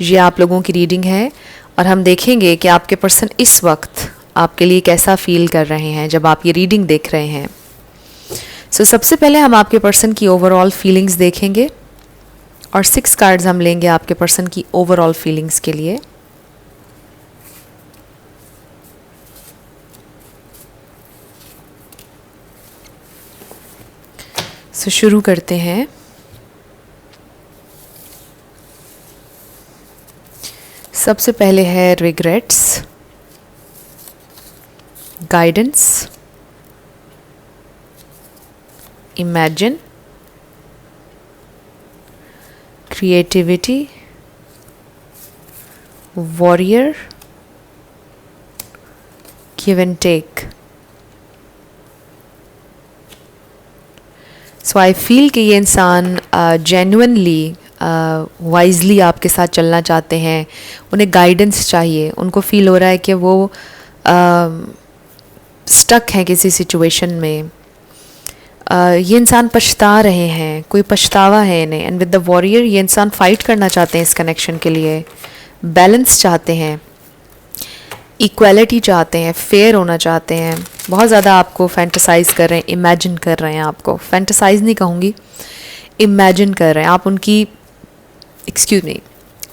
ये आप लोगों की रीडिंग है. और हम देखेंगे कि आपके पर्सन इस वक्त आपके लिए कैसा फील कर रहे हैं जब आप ये रीडिंग देख रहे हैं. सो सबसे पहले हम आपके पर्सन की ओवरऑल फीलिंग्स देखेंगे और 6 कार्ड्स हम लेंगे आपके पर्सन की ओवरऑल फीलिंग्स के लिए. सो शुरू करते हैं. सबसे पहले है regrets, guidance, imagine, creativity, warrior, give and take. So I feel कि ये इंसान जेन्युइनली वाइजली आपके साथ चलना चाहते हैं. उन्हें गाइडेंस चाहिए. उनको फील हो रहा है कि वो स्टक हैं किसी सिचुएशन में. ये इंसान पछता रहे हैं, कोई पछतावा है इन्हें. एंड विद द वॉरियर ये इंसान फाइट करना चाहते हैं इस कनेक्शन के लिए. बैलेंस चाहते हैं, इक्वालिटी चाहते हैं, फेयर होना चाहते हैं. बहुत ज़्यादा आपको फैंटसाइज कर रहे हैं, इमेजिन कर रहे हैं. आपको फैंटसाइज नहीं कहूँगी, इमेजिन कर रहे हैं आप उनकी, एक्सक्यूज़ मी,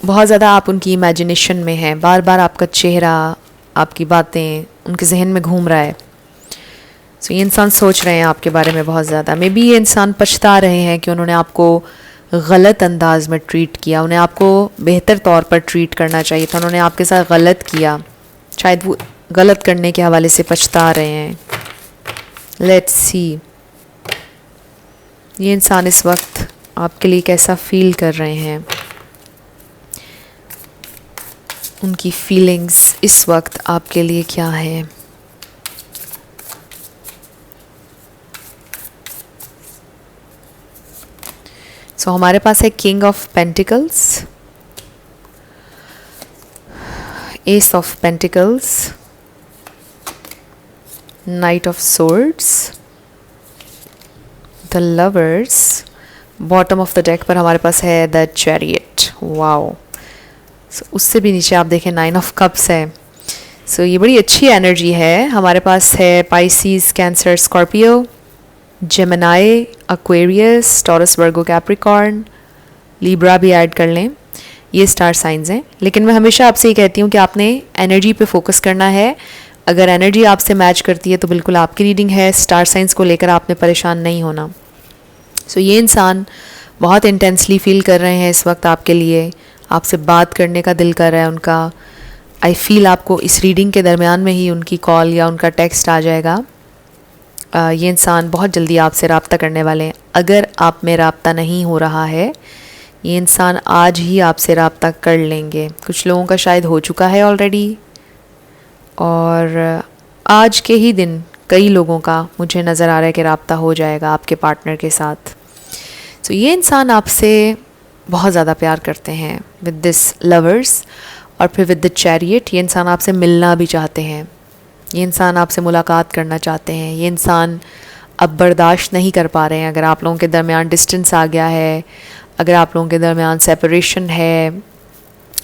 बहुत ज़्यादा आप उनकी इमेजिनेशन में हैं. बार बार आपका चेहरा, आपकी बातें उनके जहन में घूम रहा है. सो ये इंसान सोच रहे हैं आपके बारे में बहुत ज़्यादा. मे बी ये इंसान पछता रहे हैं कि उन्होंने आपको गलत अंदाज में ट्रीट किया, उन्हें आपको बेहतर तौर पर ट्रीट करना चाहिए था, उन्होंने आपके साथ गलत किया, शायद वो गलत करने के हवाले से पछता रहे हैं। लेट्स सी ये इंसान इस वक्त आपके लिए कैसा फील कर रहे हैं, उनकी फीलिंग्स इस वक्त आपके लिए क्या है। सो हमारे पास है king of pentacles, S of pentacles, night of swords, the lovers. Bottom of the deck पर हमारे पास है द चैरियट। वाओ, उससे भी नीचे आप देखें 9 ऑफ कप्स है। सो ये बड़ी अच्छी एनर्जी है। हमारे पास है Pisces, Cancer, Scorpio, Gemini, Aquarius, Taurus, Virgo, Capricorn, Libra भी ऐड कर लें, ये स्टार साइंस हैं। लेकिन मैं हमेशा आपसे ये कहती हूँ कि आपने एनर्जी पे फोकस करना है। अगर एनर्जी आपसे मैच करती है तो बिल्कुल आपकी रीडिंग है। स्टार साइंस को लेकर आपने परेशान नहीं होना। सो ये इंसान बहुत इंटेंसली फील कर रहे हैं इस वक्त आपके लिए, आपसे बात करने का दिल कर रहा है उनका। आई फील आपको इस रीडिंग के दरमियान में ही उनकी कॉल या उनका टेक्स्ट आ जाएगा। ये इंसान बहुत जल्दी आपसे रब्ता करने वाले हैं। अगर आप में रब्ता नहीं हो रहा है, ये इंसान आज ही आपसे रब्ता कर लेंगे। कुछ लोगों का शायद हो चुका है ऑलरेडी, और आज के ही दिन कई लोगों का मुझे नज़र आ रहा है कि रब्ता हो जाएगा आपके पार्टनर के साथ। तो ये इंसान आपसे बहुत ज़्यादा प्यार करते हैं विद दिस लवर्स, और फिर विद द चैरियट। ये इंसान आपसे मिलना भी चाहते हैं, ये इंसान आपसे मुलाकात करना चाहते हैं। ये इंसान अब बर्दाश्त नहीं कर पा रहे हैं। अगर आप लोगों के दरमियान डिस्टेंस आ गया है, अगर आप लोगों के दरमियान सेपरेशन है,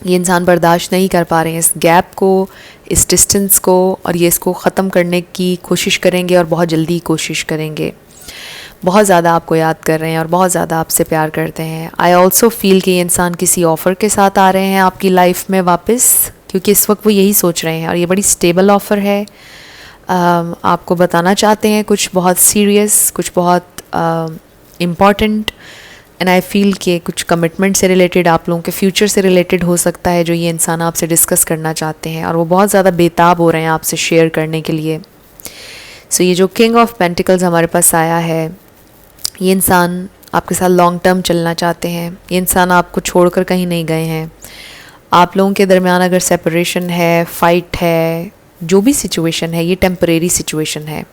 ये इंसान बर्दाश्त नहीं कर पा रहे हैं इस गैप को, इस डिस्टेंस को, और ये इसको ख़त्म करने की कोशिश करेंगे और बहुत जल्दी कोशिश करेंगे। बहुत ज़्यादा आपको याद कर रहे हैं और बहुत ज़्यादा आपसे प्यार करते हैं। आई ऑल्सो फील कि ये इंसान किसी ऑफ़र के साथ आ रहे हैं आपकी लाइफ में वापस, क्योंकि इस वक्त वो यही सोच रहे हैं, और ये बड़ी स्टेबल ऑफ़र है। आपको बताना चाहते हैं कुछ बहुत सीरियस, कुछ बहुत इम्पॉर्टेंट, एंड आई फील कि कुछ कमिटमेंट से रिलेटेड, आप लोगों के फ्यूचर से रिलेटेड हो सकता है जो ये इंसान आपसे डिस्कस करना चाहते हैं, और वो बहुत ज़्यादा बेताब हो रहे हैं आपसे शेयर करने के लिए। सो ये जो किंग ऑफ पेंटिकल्स हमारे पास आया है, ये इंसान आपके साथ लॉन्ग टर्म चलना चाहते हैं। ये इंसान आपको छोड़कर कहीं नहीं गए हैं। आप लोगों के दरमियान अगर सेपरेशन है, फ़ाइट है, जो भी सिचुएशन है, ये टेम्परेरी सिचुएशन है।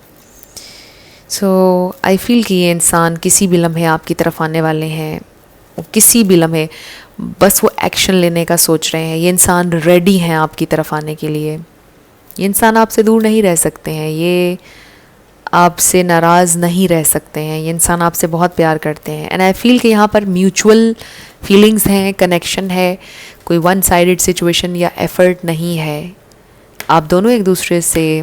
सो आई फील कि ये इंसान किसी भी लम्हे आपकी तरफ आने वाले हैं, किसी भी लम्हे बस वो एक्शन लेने का सोच रहे हैं। ये इंसान रेडी हैं आपकी तरफ आने के लिए। ये इंसान आपसे दूर नहीं रह सकते हैं, ये आपसे नाराज़ नहीं रह सकते हैं। ये इंसान आपसे बहुत प्यार करते हैं, एंड आई फील कि यहाँ पर म्यूचुअल फीलिंग्स हैं, कनेक्शन है, कोई वन साइडेड सिचुएशन या एफ़र्ट नहीं है। आप दोनों एक दूसरे से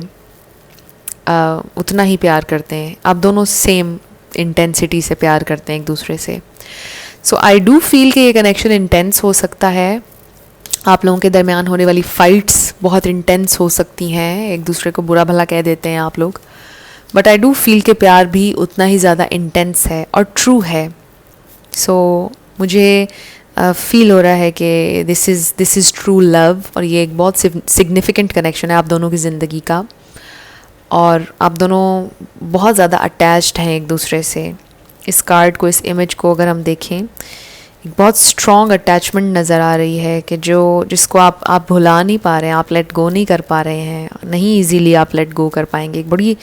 उतना ही प्यार करते हैं, आप दोनों सेम इंटेंसिटी से प्यार करते हैं एक दूसरे से। सो आई डू फील कि ये कनेक्शन इंटेंस हो सकता है। आप लोगों के दरमियान होने वाली फ़ाइट्स बहुत इंटेंस हो सकती हैं, एक दूसरे को बुरा भला कह देते हैं आप लोग, बट आई डू फील कि प्यार भी उतना ही ज़्यादा इंटेंस है और ट्रू है। सो मुझे फील हो रहा है कि दिस इज़ ट्रू लव, और ये एक बहुत सिग्निफिकेंट कनेक्शन है आप दोनों की ज़िंदगी का, और आप दोनों बहुत ज़्यादा अटैच्ड हैं एक दूसरे से। इस कार्ड को, इस इमेज को अगर हम देखें, एक बहुत स्ट्रॉन्ग अटैचमेंट नज़र आ रही है कि जिसको आप भुला नहीं पा रहे हैं, आप लेट गो नहीं कर पा रहे हैं, नहीं इजीली आप लेट गो कर पाएंगे। एक बड़ी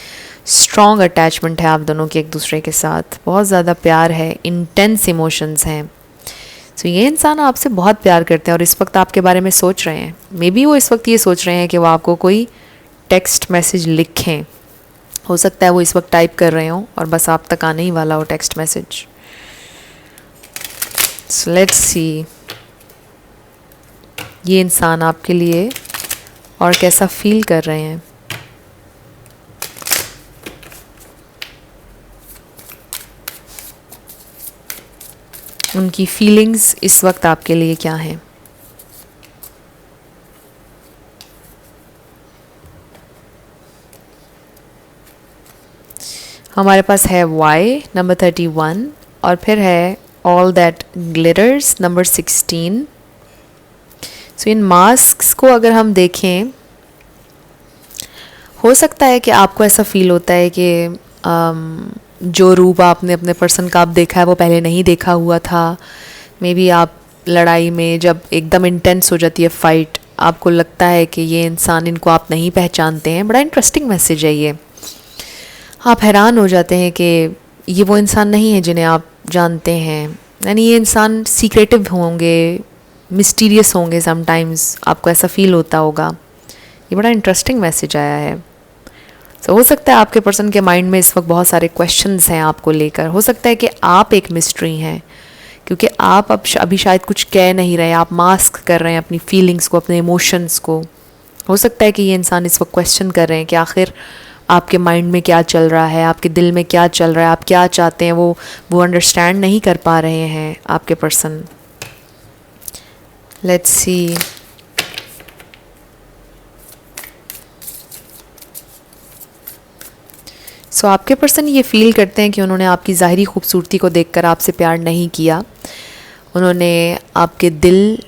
स्ट्रॉन्ग अटैचमेंट है आप दोनों की एक दूसरे के साथ, बहुत ज़्यादा प्यार है, इंटेंस इमोशंस हैं। सो ये इंसान आपसे बहुत प्यार करते हैं और इस वक्त आपके बारे में सोच रहे हैं। मे बी वो इस वक्त ये सोच रहे हैं कि वो आपको कोई टेक्स्ट मैसेज लिखें। हो सकता है वो इस वक्त टाइप कर रहे हों और बस आप तक आने ही वाला हो text message. So let's see ये इंसान आपके लिए और कैसा फील कर रहे हैं। उनकी फीलिंग्स इस वक्त आपके लिए क्या हैं। हमारे पास है वाई नंबर 31 और फिर है all that glitters. Number 16. So in masks को अगर हम देखें, हो सकता है कि आपको ऐसा फील होता है कि जो रूप आपने अपने पर्सन का आप देखा है वो पहले नहीं देखा हुआ था. मे बी आप लड़ाई में जब एकदम इंटेंस हो जाती है फाइट, आपको लगता है कि ये इंसान, इनको आप नहीं पहचानते हैं. बड़ा इंटरेस्टिंग मैसेज है ये. आप हैरान हो जाते हैं कि ये वो इंसान नहीं है जिन्हें आप जानते हैं. यानी ये इंसान सीक्रेटिव होंगे, मिस्टीरियस होंगे. समटाइम्स आपको ऐसा फील होता होगा. ये बड़ा इंटरेस्टिंग मैसेज आया है. सो हो सकता है आपके पर्सन के माइंड में इस वक्त बहुत सारे क्वेश्चंस हैं आपको लेकर. हो सकता है कि आप एक मिस्ट्री हैं, क्योंकि आप अब अभी शायद कुछ कह नहीं रहे, आप मास्क कर रहे हैं अपनी फीलिंग्स को, अपने इमोशंस को. हो सकता है कि ये इंसान इस वक्त क्वेश्चन कर रहे हैं कि आखिर आपके माइंड में क्या चल रहा है, आपके दिल में क्या चल रहा है, आप क्या चाहते हैं. वो अंडरस्टैंड नहीं कर पा रहे हैं आपके पर्सन. Let's see. सो आपके पर्सन ये फील करते हैं कि उन्होंने आपकी ज़ाहिरी खूबसूरती को देखकर आपसे प्यार नहीं किया. उन्होंने आपके दिल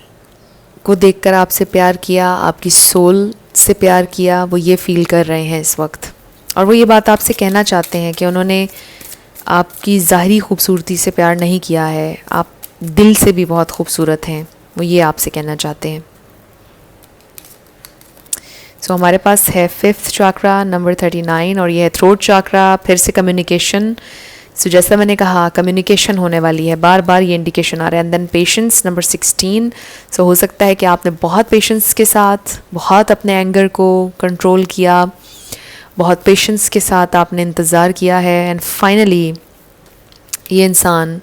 को देखकर आपसे प्यार किया, आपकी सोल से प्यार किया. वो ये फील कर रहे हैं इस वक्त, और वो ये बात आपसे कहना चाहते हैं कि उन्होंने आपकी ज़ाहिरी खूबसूरती से प्यार नहीं किया है, आप दिल से भी बहुत खूबसूरत हैं. वो ये आपसे कहना चाहते हैं. सो हमारे पास है 5th चाक्रा, नंबर 39, और ये है थ्रोट चाक्रा. फिर से कम्युनिकेशन. सो जैसा मैंने कहा, कम्युनिकेशन होने वाली है, बार बार ये इंडिकेशन आ रहा है. And then patience, number 16. So हो सकता है कि आपने बहुत पेशेंस के साथ बहुत अपने एंगर को कंट्रोल किया, बहुत पेशेंस के साथ आपने इंतज़ार किया है. एंड फाइनली ये इंसान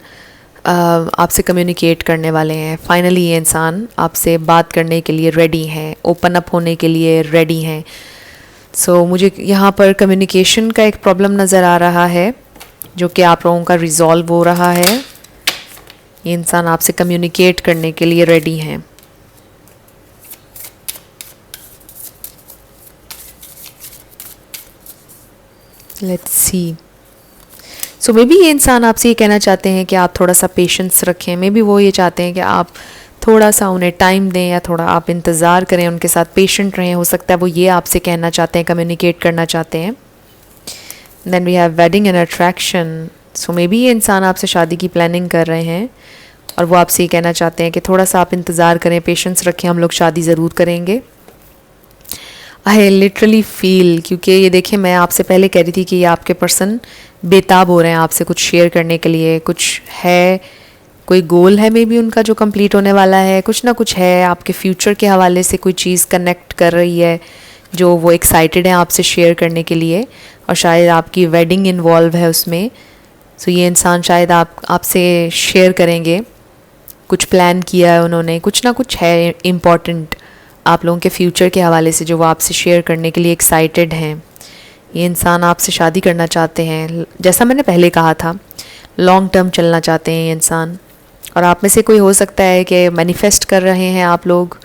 आपसे कम्युनिकेट करने वाले हैं. फाइनली ये इंसान आपसे बात करने के लिए रेडी हैं, ओपन अप होने के लिए रेडी हैं. सो मुझे यहाँ पर कम्युनिकेशन का एक प्रॉब्लम नज़र आ रहा है, जो कि आप लोगों का रिजॉल्व हो रहा है. ये इंसान आपसे कम्युनिकेट करने के लिए रेडी हैं. Let's see. So maybe ये इंसान आपसे ये कहना चाहते हैं कि आप थोड़ा सा पेशेंस रखें. मे बी वो ये चाहते हैं कि आप थोड़ा सा उन्हें टाइम दें, या थोड़ा आप इंतज़ार करें, उनके साथ पेशेंट रहें. हो सकता है वो ये आपसे कहना चाहते हैं, कम्युनिकेट करना चाहते हैं. Then we have wedding and attraction. So maybe ये इंसान आपसे शादी की प्लानिंग कर रहे हैं, और वो आपसे ये कहना चाहते हैं कि थोड़ा सा आप इंतज़ार करें, पेशेंस रखें, हम लोग शादी ज़रूर करेंगे. आई लिटरली फील, क्योंकि ये देखिए, मैं आपसे पहले कह रही थी कि ये आपके पर्सन बेताब हो रहे हैं आपसे कुछ शेयर करने के लिए. कुछ है, कोई गोल है मे बी उनका जो कंप्लीट होने वाला है. कुछ ना कुछ है, आपके फ्यूचर के हवाले से कोई चीज़ कनेक्ट कर रही है जो वो एक्साइटेड हैं आपसे शेयर करने के लिए, और शायद आपकी वेडिंग इन्वॉल्व है उसमें. सो ये इंसान शायद आपसे शेयर करेंगे, कुछ प्लान किया है उन्होंने, कुछ ना कुछ है इम्पॉर्टेंट आप लोगों के फ्यूचर के हवाले से जो वो आपसे शेयर करने के लिए एक्साइटेड हैं. ये इंसान आपसे शादी करना चाहते हैं. जैसा मैंने पहले कहा था, लॉन्ग टर्म चलना चाहते हैं ये इंसान. और आप में से कोई हो सकता है कि मैनिफेस्ट कर रहे हैं आप लोग.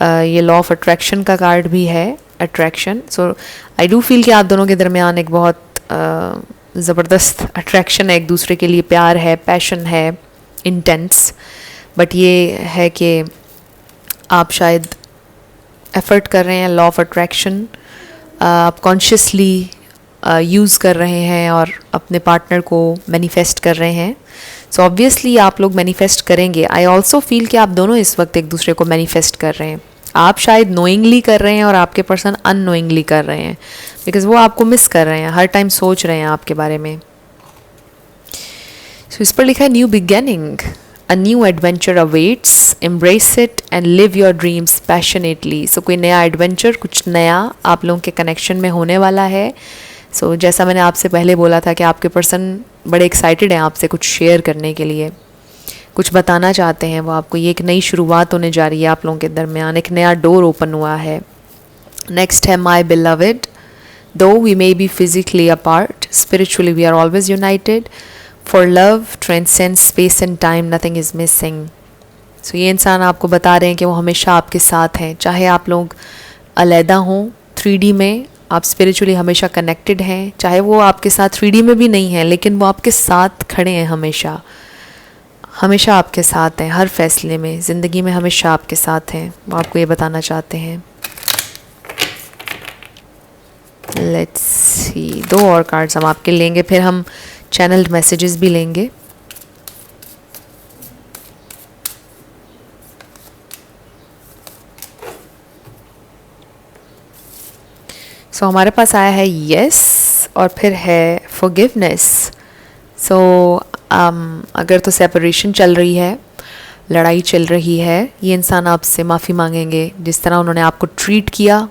ये लॉ ऑफ अट्रैक्शन का कार्ड भी है, attraction. So I do feel कि आप दोनों के दरमियान एक बहुत ज़बरदस्त अट्रैक्शन है, एक दूसरे के लिए प्यार है, पैशन है, इंटेंस. बट ये है कि आप शायद एफ़र्ट कर रहे हैं लॉ ऑफ अट्रैक्शन, आप कॉन्शियसली यूज़ कर रहे हैं और अपने पार्टनर को मैनिफेस्ट कर रहे हैं. सो ऑब्वियसली आप लोग मैनिफेस्ट करेंगे. आई ऑल्सो फील कि आप दोनों इस वक्त एक दूसरे को मैनिफेस्ट कर रहे हैं. आप शायद नोइंगली कर रहे हैं और आपके पर्सन अननोइंगली कर रहे हैं, बिकॉज वो आपको मिस कर रहे हैं, हर टाइम सोच रहे हैं आपके बारे में. सो इस पर लिखा है new beginning, a new adventure awaits, embrace it and live your dreams passionately. So कोई नया एडवेंचर, कुछ नया आप लोगों के कनेक्शन में होने वाला है. सो जैसा मैंने आपसे पहले बोला था कि आपके पर्सन बड़े एक्साइटेड हैं आपसे कुछ शेयर करने के लिए, कुछ बताना चाहते हैं वो आपको. ये एक नई शुरुआत होने जा रही है आप लोगों के दरमियान, एक नया डोर ओपन हुआ है. नेक्स्ट है my beloved. Though we may be physically apart, spiritually we are always united. For love transcends space and time, nothing is missing. So ये इंसान आपको बता रहे हैं कि वो हमेशा आपके साथ हैं, चाहे आप लोग अलहदा हों 3D में, आप स्पिरिचुअली हमेशा कनेक्टेड हैं. चाहे वो आपके साथ 3D में भी नहीं है, लेकिन वो आपके साथ खड़े हैं हमेशा. हमेशा आपके साथ हैं, हर फैसले में, ज़िंदगी में हमेशा आपके साथ हैं, वो आपको ये बताना चाहते हैं। लेट्स सी, 2 और कार्ड्स हम आपके लेंगे, फिर हम चैनल्ड मैसेजेस भी लेंगे। सो हमारे पास आया है यस और फिर है फॉरगिवनेस। सो अगर तो सेपरेशन चल रही है, लड़ाई चल रही है, ये इंसान आपसे माफ़ी मांगेंगे। जिस तरह उन्होंने आपको ट्रीट किया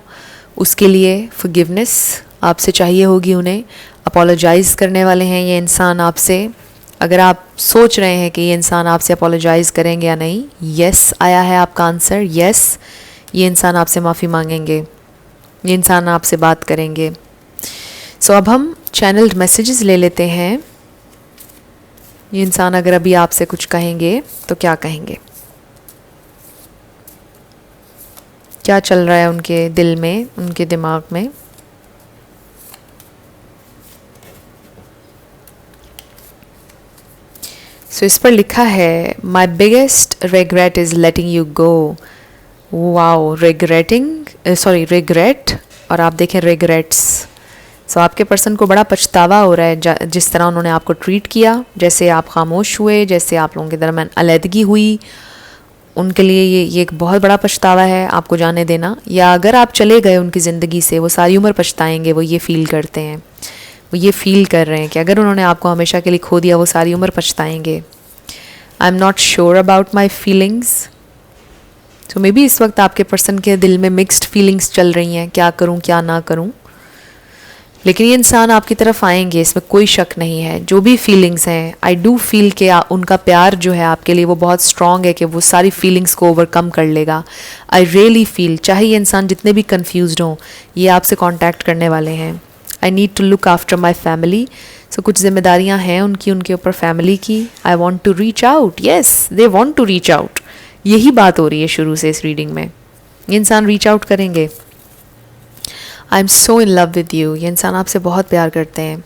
उसके लिए फॉरगिवनेस आपसे चाहिए होगी उन्हें। अपोलोजाइज़ करने वाले हैं ये इंसान आपसे। अगर आप सोच रहे हैं कि ये इंसान आपसे अपोलोजाइज़ करेंगे या नहीं, यस आया है आपका आंसर। यस, ये इंसान आपसे माफ़ी मांगेंगे, ये इंसान आपसे बात करेंगे। सो अब हम चैनल्ड मैसेजेस ले लेते हैं। ये इंसान अगर अभी आपसे कुछ कहेंगे तो क्या कहेंगे, क्या चल रहा है उनके दिल में, उनके दिमाग में। सो इस पर लिखा है my biggest regret is letting you go. Wow, regret, और आप देखें रिग्रेट्स। सो आपके पर्सन को बड़ा पछतावा हो रहा है जिस तरह उन्होंने आपको ट्रीट किया, जैसे आप खामोश हुए, जैसे आप लोगों के दरमियान अलहदगी हुई। उनके लिए ये एक बहुत बड़ा पछतावा है आपको जाने देना। या अगर आप चले गए उनकी ज़िंदगी से, वो सारी उम्र पछताएंगे। वो ये फ़ील करते हैं, वो ये फ़ील कर रहे हैं कि अगर उन्होंने आपको हमेशा के लिए खो दिया, वो सारी उम्र पछताएंगे। I am not sure about my feelings. तो मे बी इस वक्त आपके पर्सन के दिल में मिक्स्ड फीलिंग्स चल रही हैं, क्या करूं क्या ना करूं। लेकिन ये इंसान आपकी तरफ आएंगे, इसमें कोई शक नहीं है। जो भी फीलिंग्स हैं, आई डू फील कि उनका प्यार जो है आपके लिए वो बहुत स्ट्रॉन्ग है कि वो सारी फीलिंग्स को ओवरकम कर लेगा। आई रियली फील, चाहे ये इंसान जितने भी कन्फ्यूज्ड हों, ये आपसे कॉन्टैक्ट करने वाले हैं। I need to look after my family. So कुछ जिम्मेदारियाँ हैं उनके ऊपर फैमिली की। I want to reach out. Yes, they want to reach out. यही बात हो रही है शुरू से इस रीडिंग में। ये इंसान रीच आउट करेंगे। I am so in love with you. ये इंसान आपसे बहुत प्यार करते हैं।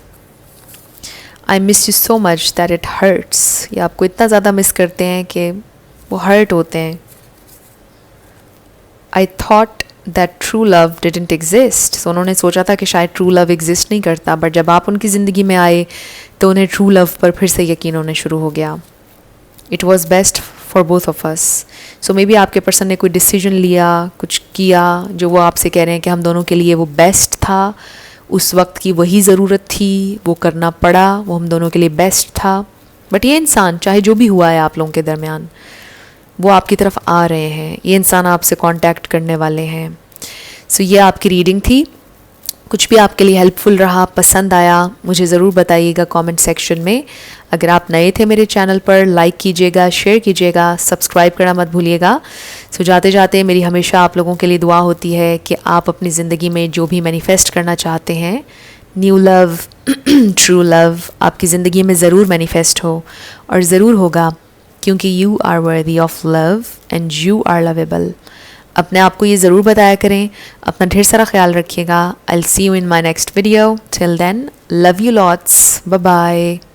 आई miss you so much that it hurts. ये आपको इतना ज़्यादा मिस करते हैं कि वो हर्ट होते हैं। I thought that true love didn't exist. So उन्होंने सोचा था कि शायद ट्रू लव एग्जिस्ट नहीं करता, बट जब आप उनकी ज़िंदगी में आए तो उन्हें ट्रू लव पर फिर से यकीन होने शुरू हो गया। It was best for both of us. So may be आपके पर्सन ने कोई डिसीजन लिया, कुछ किया जो वो आपसे कह रहे हैं कि हम दोनों के लिए वो बेस्ट था, उस वक्त की वही ज़रूरत थी, वो करना पड़ा, वो हम दोनों के लिए बेस्ट था। बट ये इंसान, चाहे जो भी हुआ है आप लोगों के दरमियान, वो आपकी तरफ आ रहे हैं। ये इंसान आपसे कांटेक्ट करने वाले हैं। सो ये आपकी रीडिंग थी। कुछ भी आपके लिए हेल्पफुल रहा, पसंद आया, मुझे ज़रूर बताइएगा कमेंट सेक्शन में। अगर आप नए थे मेरे चैनल पर, लाइक कीजिएगा, शेयर कीजिएगा, सब्सक्राइब करना मत भूलिएगा। सो जाते जाते मेरी हमेशा आप लोगों के लिए दुआ होती है कि आप अपनी ज़िंदगी में जो भी मैनिफेस्ट करना चाहते हैं, न्यू लव, ट्रू लव, आपकी ज़िंदगी में ज़रूर मैनिफेस्ट हो, और ज़रूर होगा, क्योंकि you are worthy of love and you are lovable. अपने आप को ये ज़रूर बताया करें। अपना ढेर सारा ख्याल रखिएगा। I will see you in my next video. Till then, love you lots, bye bye.